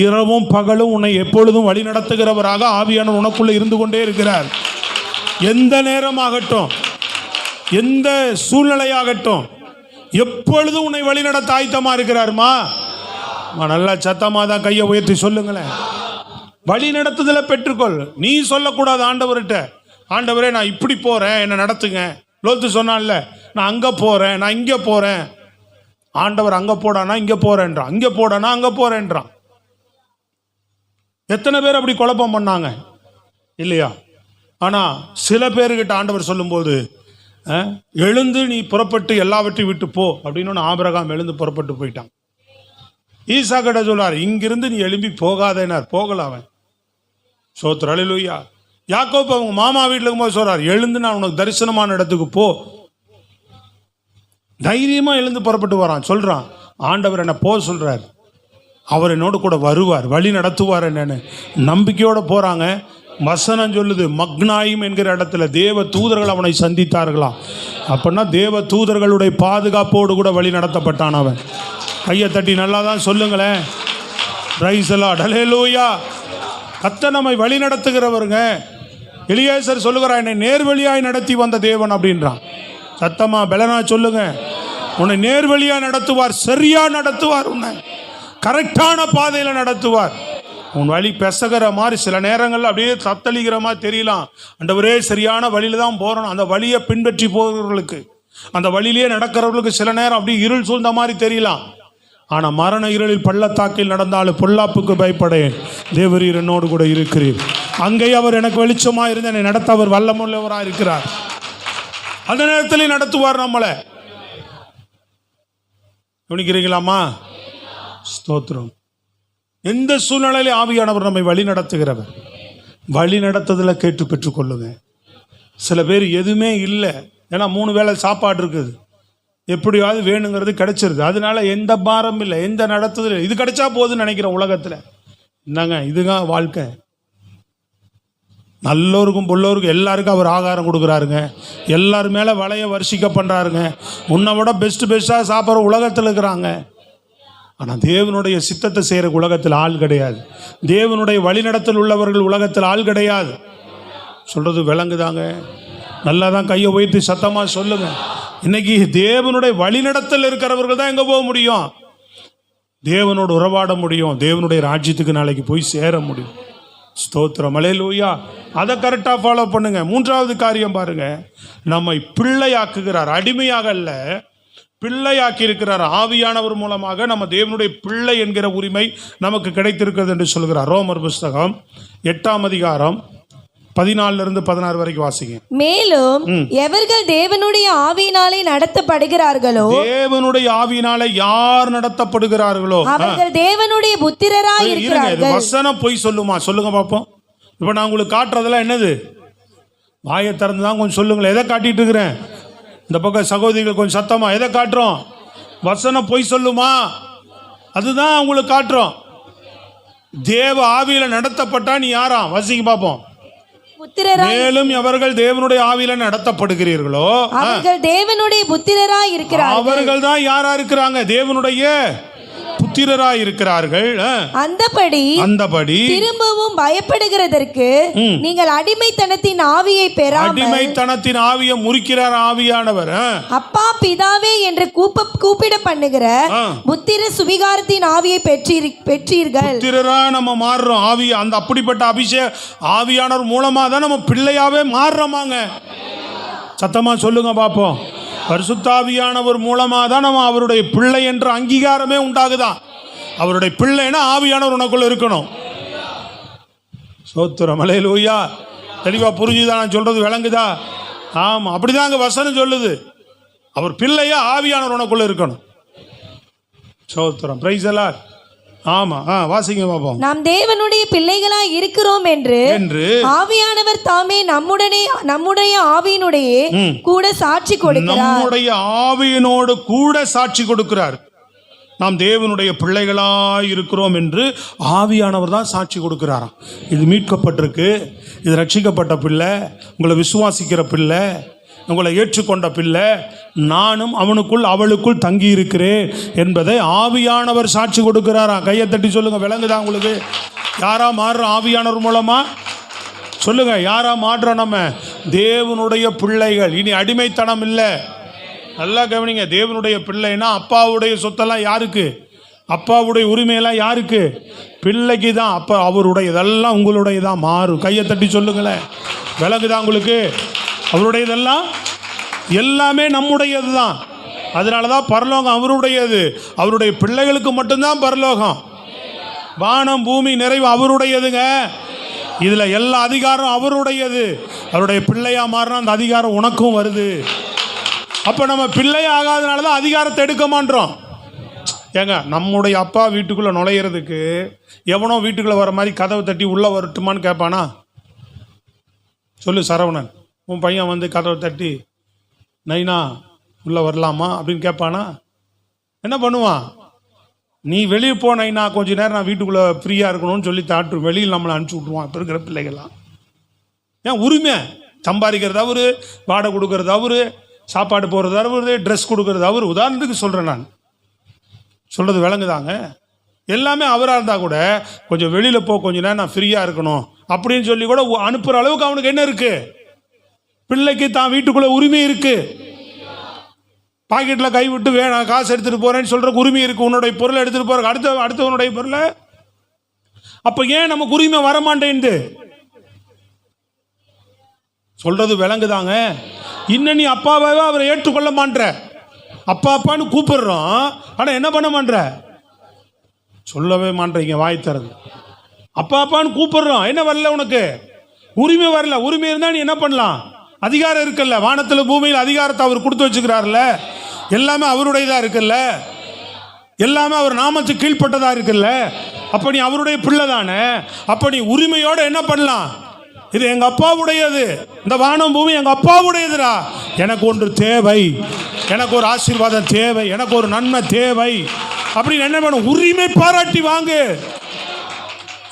இரவும் பகலும் உன்னை எப்பொழுதும் வழி நடத்துகிறவராக ஆவியானவர் உனக்குள்ள இருந்து கொண்டே இருக்கிறார். எந்த நேரமாகட்டும், எந்த சூழ்நிலையாகட்டும், எப்பொழுதும் உன்னை வழி நடத்த ஆயத்தமா இருக்கிறாருமா. நல்லா சத்தமா தான் கையை உயர்த்தி சொல்லுங்களேன். வழி நடத்துதலை பெற்றுக்கொள். நீ சொல்லக்கூடாது ஆண்டவர்கிட்ட, ஆண்டவரே நான் இப்படி போறேன் என்ன நடத்துங்க. லோத்து சொன்னான்ல, நான் அங்க போறேன், நான் இங்க போறேன். ஆண்டவர் அங்க போடானா இங்க போறேன்றான், இங்க போடானா அங்க போறேன்றான். எத்தனை பேர் அப்படி குழப்பம் பண்ணாங்க இல்லையா? ஆனா சில பேர்கிட்ட ஆண்டவர் சொல்லும்போது, எழுந்து நீ புறப்பட்டு எல்லாவற்றையும் விட்டு போ அப்படின்னு ஆபிரகாம் எழுந்து புறப்பட்டு போயிட்டான். ஈசா கிட்ட சொல்றார், இங்கிருந்து நீ எழும்பி போகாதேனார். போகல அவன். சோத்திரம். அல்லேலூயா. யாக்கோபு அவங்க மாமா வீட்டில் இருக்கும்போது சொல்றார், எழுந்து நான் உனக்கு தரிசனமான இடத்துக்கு போ. தைரியமா எழுந்து புறப்பட்டு வரான். சொல்றான், ஆண்டவர் என்ன போ சொல்றார், அவர் என்னோடு கூட வருவார், வழி நடத்துவார் என்னன்னு நம்பிக்கையோட போறாங்க. வசனம் சொல்லுது, மக்னாயிம் என்கிற இடத்துல தேவ தூதர்கள் அவனை சந்தித்தார்களாம். அப்படின்னா தேவ தூதர்களுடைய பாதுகாப்போடு கூட வழி நடத்தப்பட்டான் அவன். கையை தட்டி நல்லா தான் சொல்லுங்களேன். Praise the lord. அல்லேலூயா. கர்த்தர் நம்மை வழி நடத்துகிறவருங்க. எலியேசர் சொல்லுகிறான், என்னை நேர்வழியாய் நடத்தி வந்த தேவன் அப்படின்றான். சத்தமா பலனா சொல்லுங்க. உன்னை நேர்வழியாக நடத்துவார், சரியா நடத்துவார், உன்னை கரெக்டான பாதையில் நடத்துவார். உன் வழி பெசகிற மாதிரி சில நேரங்களில் அப்படியே தத்தளிக்கிற மாதிரி தெரியலாம். ஆண்டவரே சரியான வழியில தான் போகிறோம். அந்த வழியை பின்பற்றி போகிறவர்களுக்கு, அந்த வழியிலே நடக்கிறவர்களுக்கு சில நேரம் அப்படியே இருள் சூழ்ந்த மாதிரி தெரியலாம். ஆனால் மரண இருளில் பள்ளத்தாக்கில் நடந்தாலும் பொல்லாப்புக்கு பயப்படேன், தேவரீர் என்னோடு கூட இருக்கிறீர். அங்கே அவர் எனக்கு வெளிச்சமாக இருந்து என்னை நடத்த அவர் வல்லமுள்ளவராக இருக்கிறார். அந்த நேரத்திலே நடத்துவார் நம்மளை. கவனிக்கிறீங்களாமா? ஸ்தோத்திரம். எந்த சூழ்நிலையிலே ஆவியானவர் நம்மை வழி நடத்துகிறவர். வழி நடத்துதலை கேட்டு பெற்றுக்கொள்ளுங்க. சில பேர் எதுவுமே இல்லை, ஏன்னா 3 வேளை சாப்பாடு இருக்குது, எப்படியாவது வேணுங்கிறது கிடைச்சிருது, அதனால எந்த பாரம் இல்லை, எந்த நடத்துதல் இது கிடைச்சா போதுன்னு நினைக்கிற உலகத்தில். என்னங்க இதுதான் வாழ்க்கை. நல்லோருக்கும் பொல்லோருக்கும் எல்லாருக்கும் அவர் ஆகாரம் கொடுக்குறாருங்க. எல்லாரு மேலே வலையை வர்ஷிக்க பண்ணுறாருங்க. உன்னை விட பெஸ்ட்டாக சாப்பிட்ற உலகத்தில் இருக்கிறாங்க. ஆனால் தேவனுடைய சித்தத்தை செய்கிற உலகத்தில் ஆள் கிடையாது. தேவனுடைய வழிநடத்தல் உள்ளவர்கள் உலகத்தில் ஆள் கிடையாது. சொல்கிறது விளங்குதாங்க? நல்லா தான் கையை உயர்த்தி சத்தமாக சொல்லுங்க. இன்னைக்கு தேவனுடைய வழிநடத்தல் இருக்கிறவர்கள் தான் எங்கே போக முடியும்? தேவனோடு உறவாட முடியும், தேவனுடைய ராஜ்யத்துக்கு நாளைக்கு போய் சேர முடியும். ஸ்தோத்திரம், அல்லேலூயா. அதை கரெக்டாக ஃபாலோ பண்ணுங்க. 3வது காரியம் பாருங்க, நம்மை பிள்ளையாக்குகிறார். அடிமையாக அல்ல, பிள்ளையாக்கி இருக்கிறார். ஆவியானவர் மூலமாக நம்ம தேவனுடைய பிள்ளை என்கிற உரிமை நமக்கு கிடைத்திருக்கிறது என்று சொல்கிறார். ரோமர் புஸ்தகம் 8ஆம் அதிகாரம் 14-16 வரைக்கும் வாசிங்க. மேலும் எவர்கள் தேவனுடைய ஆவியினாலே நடத்தப்படுகிறார்களோ, தேவனுடைய ஆவியினாலே யார் நடத்தப்படுகிறார்களோ அவர்கள் தேவனுடைய புத்திரராய் இருக்கிறார்கள். வசனம் பொய் சொல்லுமா? சொல்லுங்க பாப்போம். இப்ப நான் உங்களுக்கு காட்டுறதெல்லாம் என்னது? வாயை திறந்து தான் கொஞ்சம் சொல்லுங்களேன். எதை காட்டிட்டு இருக்கிறேன்? இந்த பக்கம் சகோதரிகள் கொஞ்சம் சத்தமா எதை காட்டுறோம்? வசனம் பொய் சொல்லுமா? அதுதான் உங்களுக்கு காட்டுறோம். தேவ ஆவியில நடத்தப்பட்டா நீ யாரா? வசிக்க பார்ப்போம். மேலும் அவர்கள் தேவனுடைய ஆவியில நடத்தப்படுகிறீர்களோ அவர்கள் தேவனுடைய புத்திரராய் இருக்கிறார்கள். அவர்கள் தான் யாரா இருக்கிறாங்க? தேவனுடைய புத்திரராய் இருக்கிறார்கள். அந்தபடி திரும்பவும் பயப்படுகிறதற்கு நீங்கள் அடிமைத்தனத்தின் ஆவியை பெறாமல், அடிமைத்தனத்தின் ஆவியை முறிக்கிறார் ஆவியானவர். அப்பா பிதாவே என்று கூப்பிட பண்ணுகிற புத்திர சுவிகாரத்தின் ஆவியை பெற்றீர்கள். புத்திரரா நம்ம மாறுறோம். ஆவி அந்த அப்படிப்பட்ட அபிஷேக ஆவியானவர் மூலமா தான் நம்ம பிள்ளையாவே மாறுறோமாங்க. சத்தமா சொல்லுங்க பாப்போம். பரிசுத்தாவியானவர் மூலமாக தான் நம்ம அவருடைய பிள்ளை என்ற அங்கீகாரமே உண்டாகுதான். அவருடைய பிள்ளைன்னா ஆவியானவர் உனக்குள்ள இருக்கணும். ஸ்தோத்திரம், அல்லேலூயா. தெளிவா புரிஞ்சுதா? நான் சொல்றது விளங்குதா? ஆமா, அப்படிதான் அங்க வசனம் சொல்லுது. அவர் பிள்ளையா ஆவியானவர் உனக்குள்ள இருக்கணும். ஸ்தோத்திரம், பிரைஸ் தி லார்ட். ஆமா, வாசிங்க பாப்போம். நாம் தேவனுடைய பிள்ளைகளாய் இருக்கிறோம் என்று ஆவியானவர் தாமே நம்முடைய ஆவியினுடைய கூட சாட்சி கொடுக்கிறார். நம்முடைய ஆவியினோடு கூட சாட்சி கொடுக்கிறார். நாம் தேவனுடைய பிள்ளைகளாய் இருக்கிறோம் என்று ஆவியானவர் தான் சாட்சி கொடுக்கிறாராம். இது மீட்கப்பட்டிருக்கு, இது ரட்சிக்கப்பட்ட பிள்ளை, உங்களை விசுவாசிக்கிற பிள்ளை, உங்களை ஏற்றுக்கொண்ட பிள்ளை, நானும் அவனுக்குள் அவளுக்குள் தங்கி இருக்கிறேன் என்பதை ஆவியானவர் சாட்சி கொடுக்கிறாராம். கையை தட்டி சொல்லுங்க, விளங்குதா உங்களுக்கு? யாரா மாறுற? ஆவியானவர் மூலமா. சொல்லுங்க, யாரா மாறுற? நம்ம தேவனுடைய பிள்ளைகள். இனி அடிமைத்தனம் இல்லை. நல்லா கவனிங்க. தேவனுடைய பிள்ளைன்னா அப்பாவுடைய சொத்தெல்லாம் யாருக்கு? அப்பாவுடைய உரிமையெல்லாம் யாருக்கு? பிள்ளைக்கு தான். அப்போ அவருடையதெல்லாம் உங்களுடையதான் மாறும். கையை தட்டி சொல்லுங்களேன், விளங்குதா உங்களுக்கு? அவருடையதெல்லாம் எல்லாமே நம்முடையது தான். அதனால தான் பரலோகம் அவருடையது. அவருடைய பிள்ளைகளுக்கு மட்டும்தான் பரலோகம். வானம் பூமி நிறைவு அவருடையதுங்க. இதில் எல்லா அதிகாரம் அவருடையது. அவருடைய பிள்ளையா மாறினா அந்த அதிகாரம் உனக்கும் வருது. அப்போ நம்ம பிள்ளை ஆகாதனால தான் அதிகாரத்தை எடுக்க மாட்டோம். ஏங்க, நம்முடைய அப்பா வீட்டுக்குள்ளே நுழையிறதுக்கு எவனோ வீட்டுக்குள்ளே வர மாதிரி கதவை தட்டி உள்ளே வரட்டுமான்னு கேட்பானா? சொல்லு சரவணன், உன் பையன் வந்து கதவை தட்டி நைனா உள்ளே வரலாமா அப்படின்னு கேட்பானா? என்ன பண்ணுவான்? நீ வெளியே போ நைனா, கொஞ்ச நேரம் நான் வீட்டுக்குள்ளே ஃப்ரீயாக இருக்கணும்னு சொல்லி தாட்டு வெளியில் நம்மளை அனுப்பிச்சி விட்ருவான். இப்போ இருக்கிற பிள்ளைகள்லாம் ஏன் உரிமை சம்பாதிக்கிறது அவரு, வாடகை கொடுக்கறது அவரு, சாப்பாடு போடுறது அவரு, ட்ரெஸ் கொடுக்கறது அவரு. உதாரணத்துக்கு சொல்கிறேன், நான் சொல்கிறது விளங்குதாங்க? எல்லாமே அவராக இருந்தால் கூட கொஞ்சம் வெளியில் போ, கொஞ்ச நேரம் நான் ஃப்ரீயாக இருக்கணும் அப்படின்னு சொல்லி கூட அனுப்புகிற அளவுக்கு அவனுக்கு என்ன இருக்கு? பிள்ளைக்கு தான் வீட்டுக்குள்ளே உரிமை இருக்கு. பாக்கெட்டில் கை விட்டு வேணாம் காசு எடுத்துகிட்டு போகிறேன்னு சொல்கிறக்கு உரிமை இருக்குது. உன்னுடைய பொருளை எடுத்துகிட்டு போகிற அடுத்தவனுடைய பொருளை. அப்போ ஏன் நமக்கு உரிமை வரமாட்டேன்து? சொல்கிறது விளங்குதாங்க? இன்னும் நீ அப்பாவே அவரை ஏற்றுக்கொள்ள மாட்ற. அப்பா அப்பான்னு கூப்பிடுறோம், ஆனால் என்ன பண்ண மாட்ற? சொல்லவே மாட்டீங்க வாய் தரது. அப்பா அப்பான்னு கூப்பிடுறோம், என்ன வரல உனக்கு? உரிமை வரல. உரிமை இருந்தால் நீ என்ன பண்ணலாம்? அதிகாரம் இருக்குல்ல, வானத்தில் பூமியில் அதிகாரத்தை அவர் கொடுத்து வச்சுக்கிறார்ல, எல்லாமே அவருடையதா இருக்குல்ல, எல்லாமே அவர் நாமத்துக்கு கீழ்பட்டதா இருக்குல்ல. அப்ப நீ அவருடைய பிள்ளை தானே. அப்ப நீ உரிமையோட என்ன பண்ணலாம்? இது எங்க அப்பாவுடையது, இந்த வானம் பூமி எங்க அப்பாவுடையதுடா, எனக்கு ஒன்று தேவை, எனக்கு ஒரு ஆசீர்வாதம் தேவை, எனக்கு ஒரு நன்மை தேவை அப்படின்னு என்ன பண்ணும்? உரிமை பாராட்டி வாங்கு.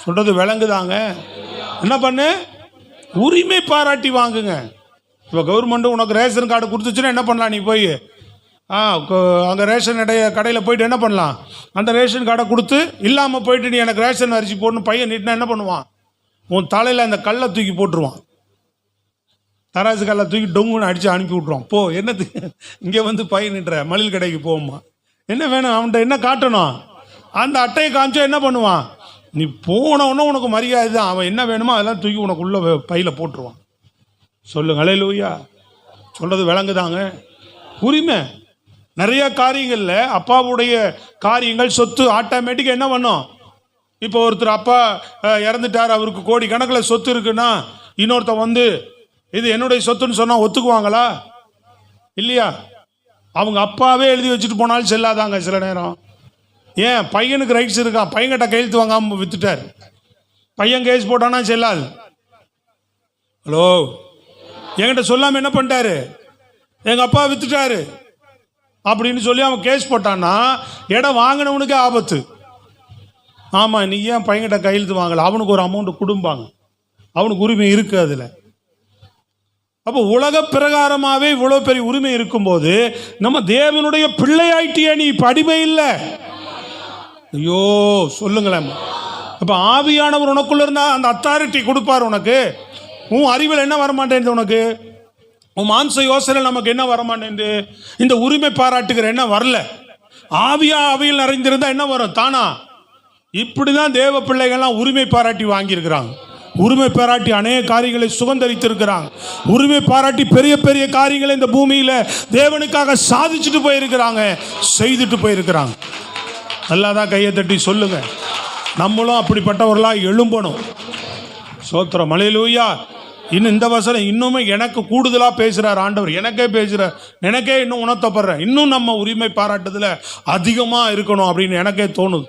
சொல்றது விளங்குதாங்க? என்ன பண்ணு? உரிமை பாராட்டி வாங்குங்க. இப்போ கவர்மெண்ட்டு உனக்கு ரேஷன் கார்டு கொடுத்துச்சுன்னா என்ன பண்ணலாம்? நீ போய் அங்கே ரேஷன் கடையில் போயிட்டு என்ன பண்ணலாம்? அந்த ரேஷன் கார்டை கொடுத்து இல்லாமல் போயிட்டு நீ எனக்கு ரேஷன் அரிசி போடணும் பையன் நீட்டினா என்ன பண்ணுவான்? உன் தலையில் அந்த கல்லை தூக்கி போட்டுருவான். தராசு கல்லை தூக்கி டொங்குன்னு அடித்து அனுப்பி விட்ருவான். போ, என்னத்துக்கு இங்கே வந்து பையன் நிட்டுற, மளிகை கடைக்கு போகுமா? என்ன வேணும் அவன்கிட்ட? என்ன காட்டணும்? அந்த அட்டையை காமிச்சா என்ன பண்ணுவான்? நீ போனவொன்னே உனக்கு மரியாதை தான். அவன் என்ன வேணுமோ அதெல்லாம் தூக்கி உனக்கு உள்ள பையில் போட்டுருவான். சொல்லுங்க அல்லேலூயா. சொல்கிறது விளங்குதாங்க? உரிமை. நிறைய காரியங்களில் அப்பாவுடைய காரியங்கள் சொத்து ஆட்டோமேட்டிக்காக என்ன பண்ணும்? இப்போ ஒருத்தர் அப்பா இறந்துட்டார், அவருக்கு கோடி கணக்கில் சொத்து இருக்குன்னா இன்னொருத்த வந்து இது என்னுடைய சொத்துன்னு சொன்னால் ஒத்துக்குவாங்களா? இல்லையா? அவங்க அப்பாவே எழுதி வச்சுட்டு போனாலும் செல்லாதாங்க சில நேரம். ஏன்? பையனுக்கு ரைட்ஸ் இருக்கான், பையன்கிட்ட கையெழுத்து வாங்காமல் வித்துட்டார், பையன் கேஸ் போட்டானா செல்லாது. ஹலோ, என்கிட்ட சொல்லாமல் என்ன பண்ணிட்டாரு? எங்கள் அப்பா வித்துட்டாரு அப்படின்னு சொல்லி அவன் கேஸ் போட்டான்னா இடம் வாங்கினவனுக்கே ஆபத்து. ஆமாம், நீ ஏன் பையன்கிட்ட கையெழுத்து வாங்கலை? அவனுக்கு ஒரு அமௌண்ட் கொடுப்பாங்க, அவனுக்கு உரிமை இருக்குது அதில். அப்போ உலக பிரகாரமாகவே இவ்வளோ பெரிய உரிமை இருக்கும்போது நம்ம தேவனுடைய பிள்ளையாயிட்டியே, நீ இப்போ அடிமை இல்லை. ஐயோ சொல்லுங்களேன். இப்போ ஆவியானவர் உனக்குள்ள இருந்தால் அந்த அத்தாரிட்டி கொடுப்பார் உனக்கு. உன் அறிவில் என்ன வரமாட்டேன் உனக்கு? உன் மாம்ச யோசனை நமக்கு என்ன வரமாட்டேன்? இந்த உரிமை பாராட்டுகிற என்ன வரல. ஆவியில் நிறைந்திருந்தா என்ன வரும்? தானா. இப்படி தான் தேவ பிள்ளைகள்லாம் உரிமை பாராட்டி வாங்கியிருக்கிறாங்க. உரிமை பாராட்டி அநேக காரியங்களை சுதந்திரித்திருக்கிறாங்க. உரிமை பாராட்டி பெரிய பெரிய காரியங்களை இந்த பூமியில் தேவனுக்காக சாதிச்சுட்டு போயிருக்கிறாங்க, செய்துட்டு போயிருக்கிறாங்க. நல்லா தான் கையை தட்டி சொல்லுங்க, நம்மளும் அப்படிப்பட்டவர்களாக எழும்பணும். சோத்திரம், அல்லேலூயா. இன்னும் இந்த வசனம் இன்னுமே எனக்கு கூடுதலாக பேசுகிறார் ஆண்டவர், எனக்கே பேசுகிறார், எனக்கே இன்னும் உணர்த்தப்படுறேன். இன்னும் நம்ம உரிமை பாராட்டுதில் அதிகமாக இருக்கணும் அப்படின்னு எனக்கே தோணுது.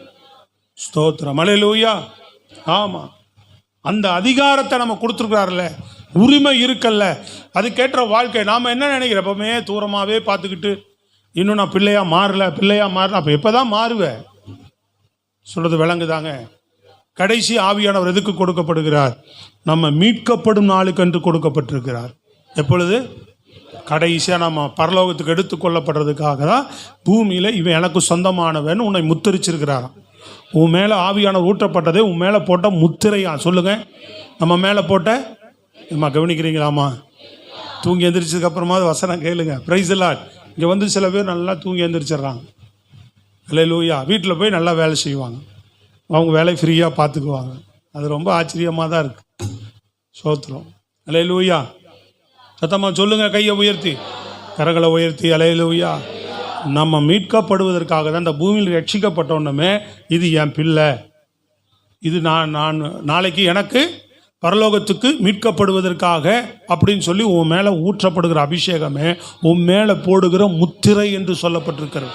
ஸ்தோத்திரம், அல்லேலூயா. ஆமாம், அந்த அதிகாரத்தை நம்ம கொடுத்துருக்குறாருல்ல, உரிமை இருக்கல்ல, அதுக்கேற்ற வாழ்க்கை. நாம் என்ன நினைக்கிறோம்? எப்பவுமே தூரமாகவே பார்த்துக்கிட்டு இன்னும் நான் பிள்ளையாக மாறல. அப்போ எப்போ தான் மாறுவேன்? சொல்கிறது விளங்குதாங்க? கடைசி ஆவியானவர் எதுக்கு கொடுக்கப்படுகிறார்? நம்ம மீட்கப்படும் நாளுக்கு என்று கொடுக்கப்பட்டிருக்கிறார். எப்பொழுது? கடைசியாக நம்ம பரலோகத்துக்கு எடுத்துக்கொள்ளப்படுறதுக்காக தான் பூமியில் இவன் எனக்கு சொந்தமானவன் உன்னை முத்திரிச்சிருக்கிறாராம். உன் மேலே ஆவியானவர் ஊற்றப்பட்டதே உன் மேலே போட்ட முத்திரையா? சொல்லுங்கள், நம்ம மேலே போட்ட. அம்மா கவனிக்கிறீங்களாம்மா? தூங்கி எந்திரிச்சதுக்கப்புறமா வசனம் கேளுங்க. Praise Lord. இங்கே வந்து சில பேர் நல்லா தூங்கி எந்திரிச்சிட்றாங்க. அல்லேலூயா. வீட்டில் போய் நல்லா வேலை செய்வாங்க, அவங்க வேலை ஃப்ரீயாக பார்த்துக்குவாங்க. அது ரொம்ப ஆச்சரியமாக தான் இருக்குது. சோத்திரம், அல்லேலூயா. சத்தமாக சொல்லுங்கள், கையை உயர்த்தி, கரங்களை உயர்த்தி, அல்லேலூயா. நம்ம மீட்கப்படுவதற்காக தான் இந்த பூமியில் ரட்சிக்கப்பட்டோன்னுமே, இது என் பிள்ளை, இது நான் நாளைக்கு எனக்கு பரலோகத்துக்கு மீட்கப்படுவதற்காக அப்படின்னு சொல்லி உன் மேலே ஊற்றப்படுகிற அபிஷேகமே உன் மேலே போடுகிற முத்திரை என்று சொல்லப்பட்டிருக்கிறது.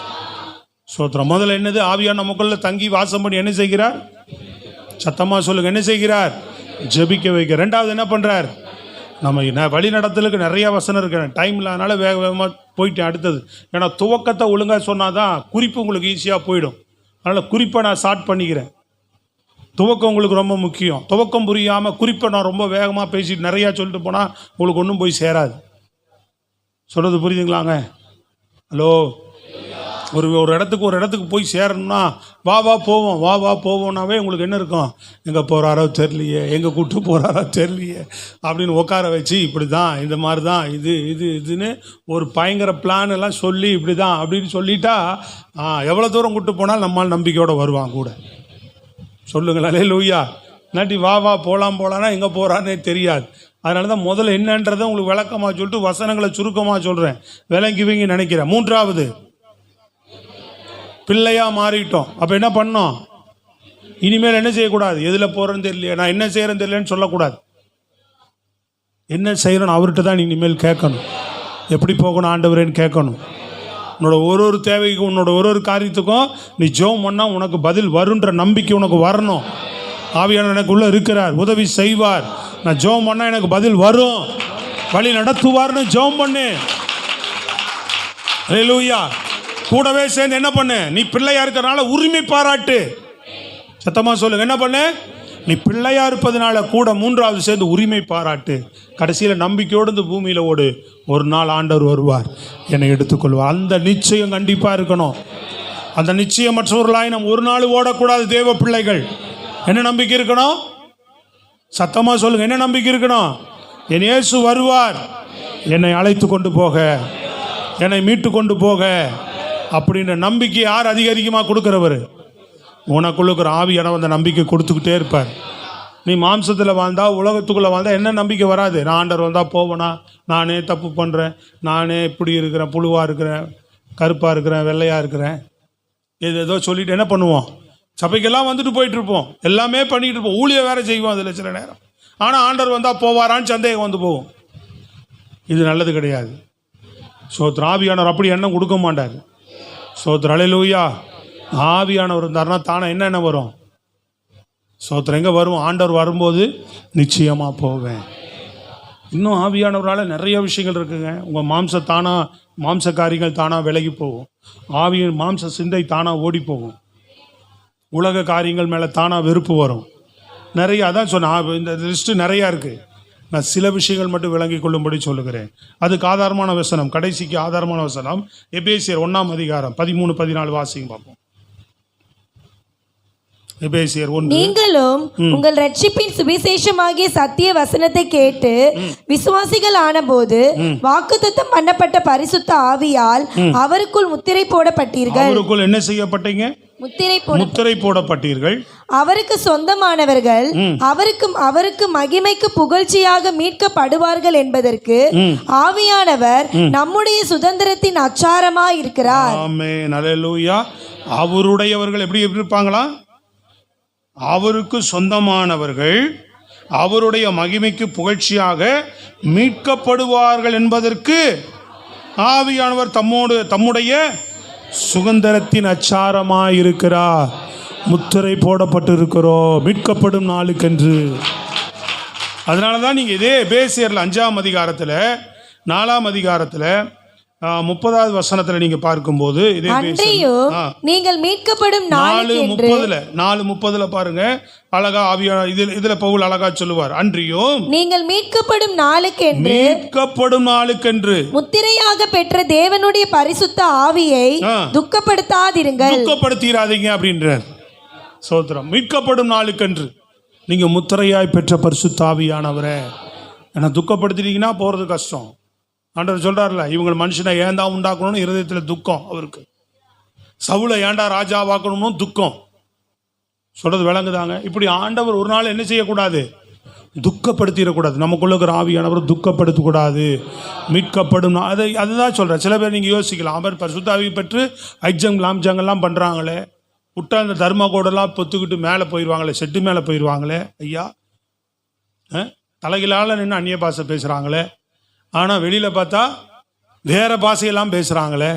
சோத்திரம். முதல்ல என்னது? ஆவியான நமக்குள்ள தங்கி வாசம் பண்ணி என்ன செய்கிறார்? சத்தமாக சொல்லுங்க, என்ன செய்கிறார்? ஜெபிக்க வைக்க. ரெண்டாவது என்ன பண்ணுறார்? நம்ம வழி நடத்தலுக்கு நிறைய வசனம் இருக்கு, டைம் இல்லாதனால வேக வேகமாக போயிட்டேன். அடுத்தது, ஏன்னா துவக்கத்தை ஒழுங்காக சொன்னால் தான் குறிப்பு உங்களுக்கு ஈஸியாக போயிடும். அதனால் குறிப்பை நான் ஸ்டார்ட் பண்ணிக்கிறேன். துவக்கம் உங்களுக்கு ரொம்ப முக்கியம். துவக்கம் புரியாமல் குறிப்பை நான் ரொம்ப வேகமாக பேசிட்டு நிறையா சொல்லிட்டு போனால் உங்களுக்கு ஒன்றும் போய் சேராது. சொல்கிறது புரியுதுங்களாங்க? ஹலோ, ஒரு இடத்துக்கு போய் சேரணும்னா வா போவோம்னாவே உங்களுக்கு என்ன இருக்கும், எங்கே போகிறாரோ தெரியலையே, எங்கே கூப்பிட்டு போகிறாரோ தெரியலையே அப்படின்னு உட்கார வச்சு இப்படி தான் இந்த மாதிரி தான் இதுன்னு ஒரு பயங்கர பிளான் எல்லாம் சொல்லி இப்படி தான் அப்படின்னு சொல்லிட்டா எவ்வளோ தூரம் கூப்பிட்டு போனாலும் நம்மால் நம்பிக்கையோடு வருவான் கூட. சொல்லுங்களா அல்லேலூயா. இல்லாட்டி வா போகலான்னா எங்கே போகிறான்னே தெரியாது. அதனால தான் முதல்ல என்னன்றதை உங்களுக்கு விளக்கமாக சொல்லிட்டு வசனங்களை சுருக்கமாக சொல்கிறேன், விளங்குவீங்க நினைக்கிறேன். மூன்றாவது, பிள்ளையாக மாறிட்டோம். அப்போ என்ன பண்ணோம், இனிமேல் என்ன செய்யக்கூடாது, எதில் போகிறேன்னு தெரியலையே, நான் என்ன செய்கிறேன்னு தெரியலன்னு சொல்லக்கூடாது. என்ன செய்கிறேன்னு அவர்கிட்ட தான் இனிமேல் கேட்கணும். எப்படி போகணும் ஆண்டவரேன்னு கேட்கணும். உன்னோட ஒரு தேவைக்கும் உன்னோட ஒரு காரியத்துக்கும் நீ ஜெபம் பண்ணால் உனக்கு பதில் வருன்ற நம்பிக்கை உனக்கு வரணும். ஆவியானவர் எனக்குள்ளே இருக்கிறார், உதவி செய்வார், நான் ஜெபம் பண்ணால் எனக்கு பதில் வரும், வழி நடத்துவார்னு ஜெபம் பண்ணு. அல்லேலூயா. கூடவே சேர்ந்து என்ன பண்ணு, நீ பிள்ளையா இருக்கிறனால உரிமை பாராட்டு. சத்தமா சொல்லுங்க, என்ன பண்ணு, நீ பிள்ளையா இருப்பதனால கூட மூன்றாவது சேர்ந்து உரிமை பாராட்டு. கடைசியில் நம்பிக்கையோடு இந்த பூமியில் ஓடு, ஒரு நாள் ஆண்டவர் வருவார், என்னை எடுத்துக்கொள்வார். அந்த நிச்சயம் கண்டிப்பாக இருக்கணும். அந்த நிச்சயம் மற்றவர்களாய் நம்ம ஒரு நாள் ஓடக்கூடாது. தேவ பிள்ளைகள் என்ன நம்பிக்கை இருக்கணும், சத்தமா சொல்லுங்க, என்ன நம்பிக்கை இருக்கணும், என் இயேசு வருவார், என்னை அழைத்து கொண்டு போக, என்னை மீட்டு கொண்டு போக அப்படின்ற நம்பிக்கை யார் அதிகமாக கொடுக்குறவர், உனக்குள்ள இருக்கிற ஆவியானவர் அந்த நம்பிக்கை கொடுத்துக்கிட்டே இருப்பார். நீ மாம்சத்தில் வாழ்ந்தால், உலகத்துக்குள்ளே வாழ்ந்தால் என்ன நம்பிக்கை வராது. நான் ஆண்டவர் வந்தால் போவேனா, நானே தப்பு பண்ணுறேன், நானே இப்படி இருக்கிறேன், புழுவாக இருக்கிறேன், கருப்பாக இருக்கிறேன், வெள்ளையாக இருக்கிறேன், ஏதோ சொல்லிட்டு என்ன பண்ணுவோம், சபைக்கெல்லாம் வந்துட்டு போயிட்டு இருப்போம், எல்லாமே பண்ணிக்கிட்டு இருப்போம், ஊழிய வேற செய்வோம் அதில் சில நேரம். ஆனால் ஆண்டவர் வந்தால் போவாரான்னு சந்தேகம் வந்து போகும். இது நல்லது கிடையாது. சோத்திரம். ஆவியானவர் அப்படி எண்ணம் கொடுக்க மாட்டார். சோத்திரம். அல்லேலூயா. ஆவியானவர் இருந்தார்னா தானே என்ன வரும், சோத்திரம் எங்கே வரும், ஆண்டவர் வரும்போது நிச்சயமாக போவேன். இன்னும் ஆவியானவரால் நிறைய விஷயங்கள் இருக்குங்க. உங்கள் மாம்ச காரியங்கள் தானாக விலகி போகும், ஆவியின் மாம்ச சிந்தை தானாக ஓடி போகும், உலக காரியங்கள் மேலே தானாக வெறுப்பு வரும். நிறைய அதான் சொன்னேன், இந்த லிஸ்ட்டு நிறையா இருக்குது. நான் சில விஷயங்கள் மட்டும் விளங்கி கொள்ளும்படி சொல்லுகிறேன். அதுக்கு ஆதாரமான வசனம், கடைசிக்கு ஆதாரமான வசனம் எபேசியர் 1ஆம் அதிகாரம் 13-14 வாசிங்க பார்ப்போம். எபேசியர் 1. நீங்களும் உங்கள் ரட்சிப்பின் சுவிசேஷமாகிய சத்திய வசனத்தை கேட்டு விசுவாசிகள் ஆனபோது வாக்குத்தத்தம் பண்ணப்பட்ட பரிசுத்த ஆவியால் அவருக்குள் முத்திரை போடப்பட்டீர்கள். அவருக்குள் என்ன செய்யப்பட்டீங்க, முத்திரை போடப்பட்டீர்கள். அவருக்கு சொந்தமானவர்கள் அவருக்கு மகிமைக்கு புகழ்ச்சியாக மீட்கப்படுவார்கள் என்பதற்கு ஆவியானவர் நம்முடைய சுதந்திரத்தின் அச்சாரமாய் இருக்கிறார். ஆமென். அல்லேலூயா. அவருடையவர்கள் எப்படி இருப்பாங்களா, அவருக்கு சொந்தமானவர்கள் அவருடைய மகிமைக்கு புகழ்ச்சியாக மீட்கப்படுவார்கள் என்பதற்கு ஆவியானவர் தம்முடைய சுதந்திரத்தின் அச்சாரமாய் இருக்கிறார். முத்திரை போடப்பட்டு இருக்கிறோம் மீட்கப்படும் நாளுக்கென்று. அதனால தான் நீங்கள் இதே எபேசியரில் 5ஆம் அதிகாரத்தில் 4ஆம் அதிகாரத்தில் 30வது வசனத்தில் நீங்க பார்க்கும்போது இதே நீங்கள் மீட்கப்படும் 4:30 பாருங்க, அழகா ஆவியா இதுல பவுல் அழகா சொல்லுவார், அன்றியும் நீங்கள் மீட்கப்படும் நாளுக்கென்று முத்திரையாக பெற்ற தேவனுடைய பரிசுத்த ஆவியை துக்கப்படுத்திராதீங்க அப்படின்றார். சோத்திரம். மீட்கப்படும் நாளுக்கென்று நீங்க முத்திரையாய் பெற்ற பரிசுத்த ஆவியானவரை என்ன துக்கப்படுத்திட்டீங்கன்னா போறது கஷ்டம். ஆண்டவர் சொல்றாருல, இவங்க மனுஷனை ஏந்தா உண்டாக்கணும்னு இருதயத்தில் துக்கம். அவருக்கு சவுலை ஏண்டா ராஜாவாக்கணும்னு துக்கம். சொல்றது விளங்குதாங்க. இப்படி ஆண்டவர் ஒரு நாள் என்ன செய்யக்கூடாது, துக்கப்படுத்திடக்கூடாது. நமக்குள்ள இருக்கிற ஆவியானவர் துக்கப்படுத்தக்கூடாது. மீட்கப்படும் அதுதான் சொல்றேன். சில பேர் நீங்க யோசிக்கலாம், அவர் பரிசுத்த ஆவியை பெற்று ஐஜங் லாம்ஜங்கெல்லாம் பண்றாங்களே, விட்டா அந்த தர்மகோடெல்லாம் பொத்துக்கிட்டு மேலே போயிடுவாங்களே, செட்டு மேலே போயிடுவாங்களே ஐயா, தலைகளால் நின்று அந்நிய பாஷை பேசுகிறாங்களே, ஆனால் வெளியில் பார்த்தா வேறு பாஷையெல்லாம் பேசுகிறாங்களே,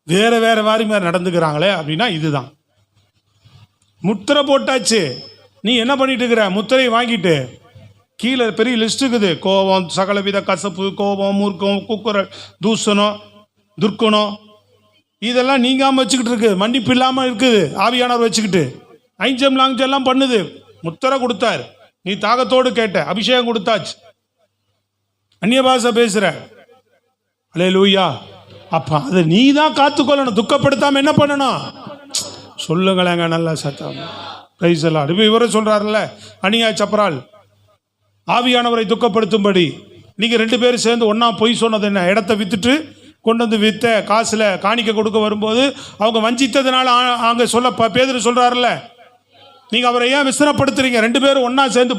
வேறு மாதிரி நடந்துக்கிறாங்களே அப்படின்னா இதுதான் முத்திரை போட்டாச்சு. நீ என்ன பண்ணிட்டு இருக்கிற, முத்திரையை வாங்கிட்டு கீழே பெரிய லிஸ்ட் இருக்குது. கோபம், சகலவித கசப்பு, கோபம், மூர்க்கம், குக்குரல், தூசணம், துர்க்குணம், இதெல்லாம் நீங்காமல் வச்சுக்கிட்டு இருக்கு. மன்னிப்பு இல்லாமல் இருக்குது. ஆவியானவர் வச்சுக்கிட்டு ஐஞ்சம் லாங்ஜெல்லாம் பண்ணுது. முத்திரை கொடுத்தார், நீ தாகத்தோடு கேட்ட, அபிஷேகம் கொடுத்தாச்சு, அந்நிய பாஷை பேசுற, அல்லேலூயா. அப்போ அதை நீ தான் காத்துக்கொள்ளணும், துக்கப்படுத்தாமல் என்ன பண்ணணும் சொல்லுங்களேங்க நல்லா சத்தம். பிரைஸ் எல்லாம். இப்போ இவரே சொல்கிறாருல்ல, அனியா சப்பரால் ஆவியானவரை துக்கப்படுத்தும்படி நீங்கள் 2 பேரும் சேர்ந்து ஒன்றா பொய் சொன்னது என்ன? இடத்த விற்றுட்டு கொண்டு வந்து விற்ற காசில் காணிக்க கொடுக்க வரும்போது அவங்க வஞ்சித்ததுனால அங்கே சொல்ல பேதுரு சொல்கிறாருல்ல, நீங்கள் அவரை ஏன் விசனப்படுத்துறீங்க? 2 பேரும் ஒன்றா சேர்ந்து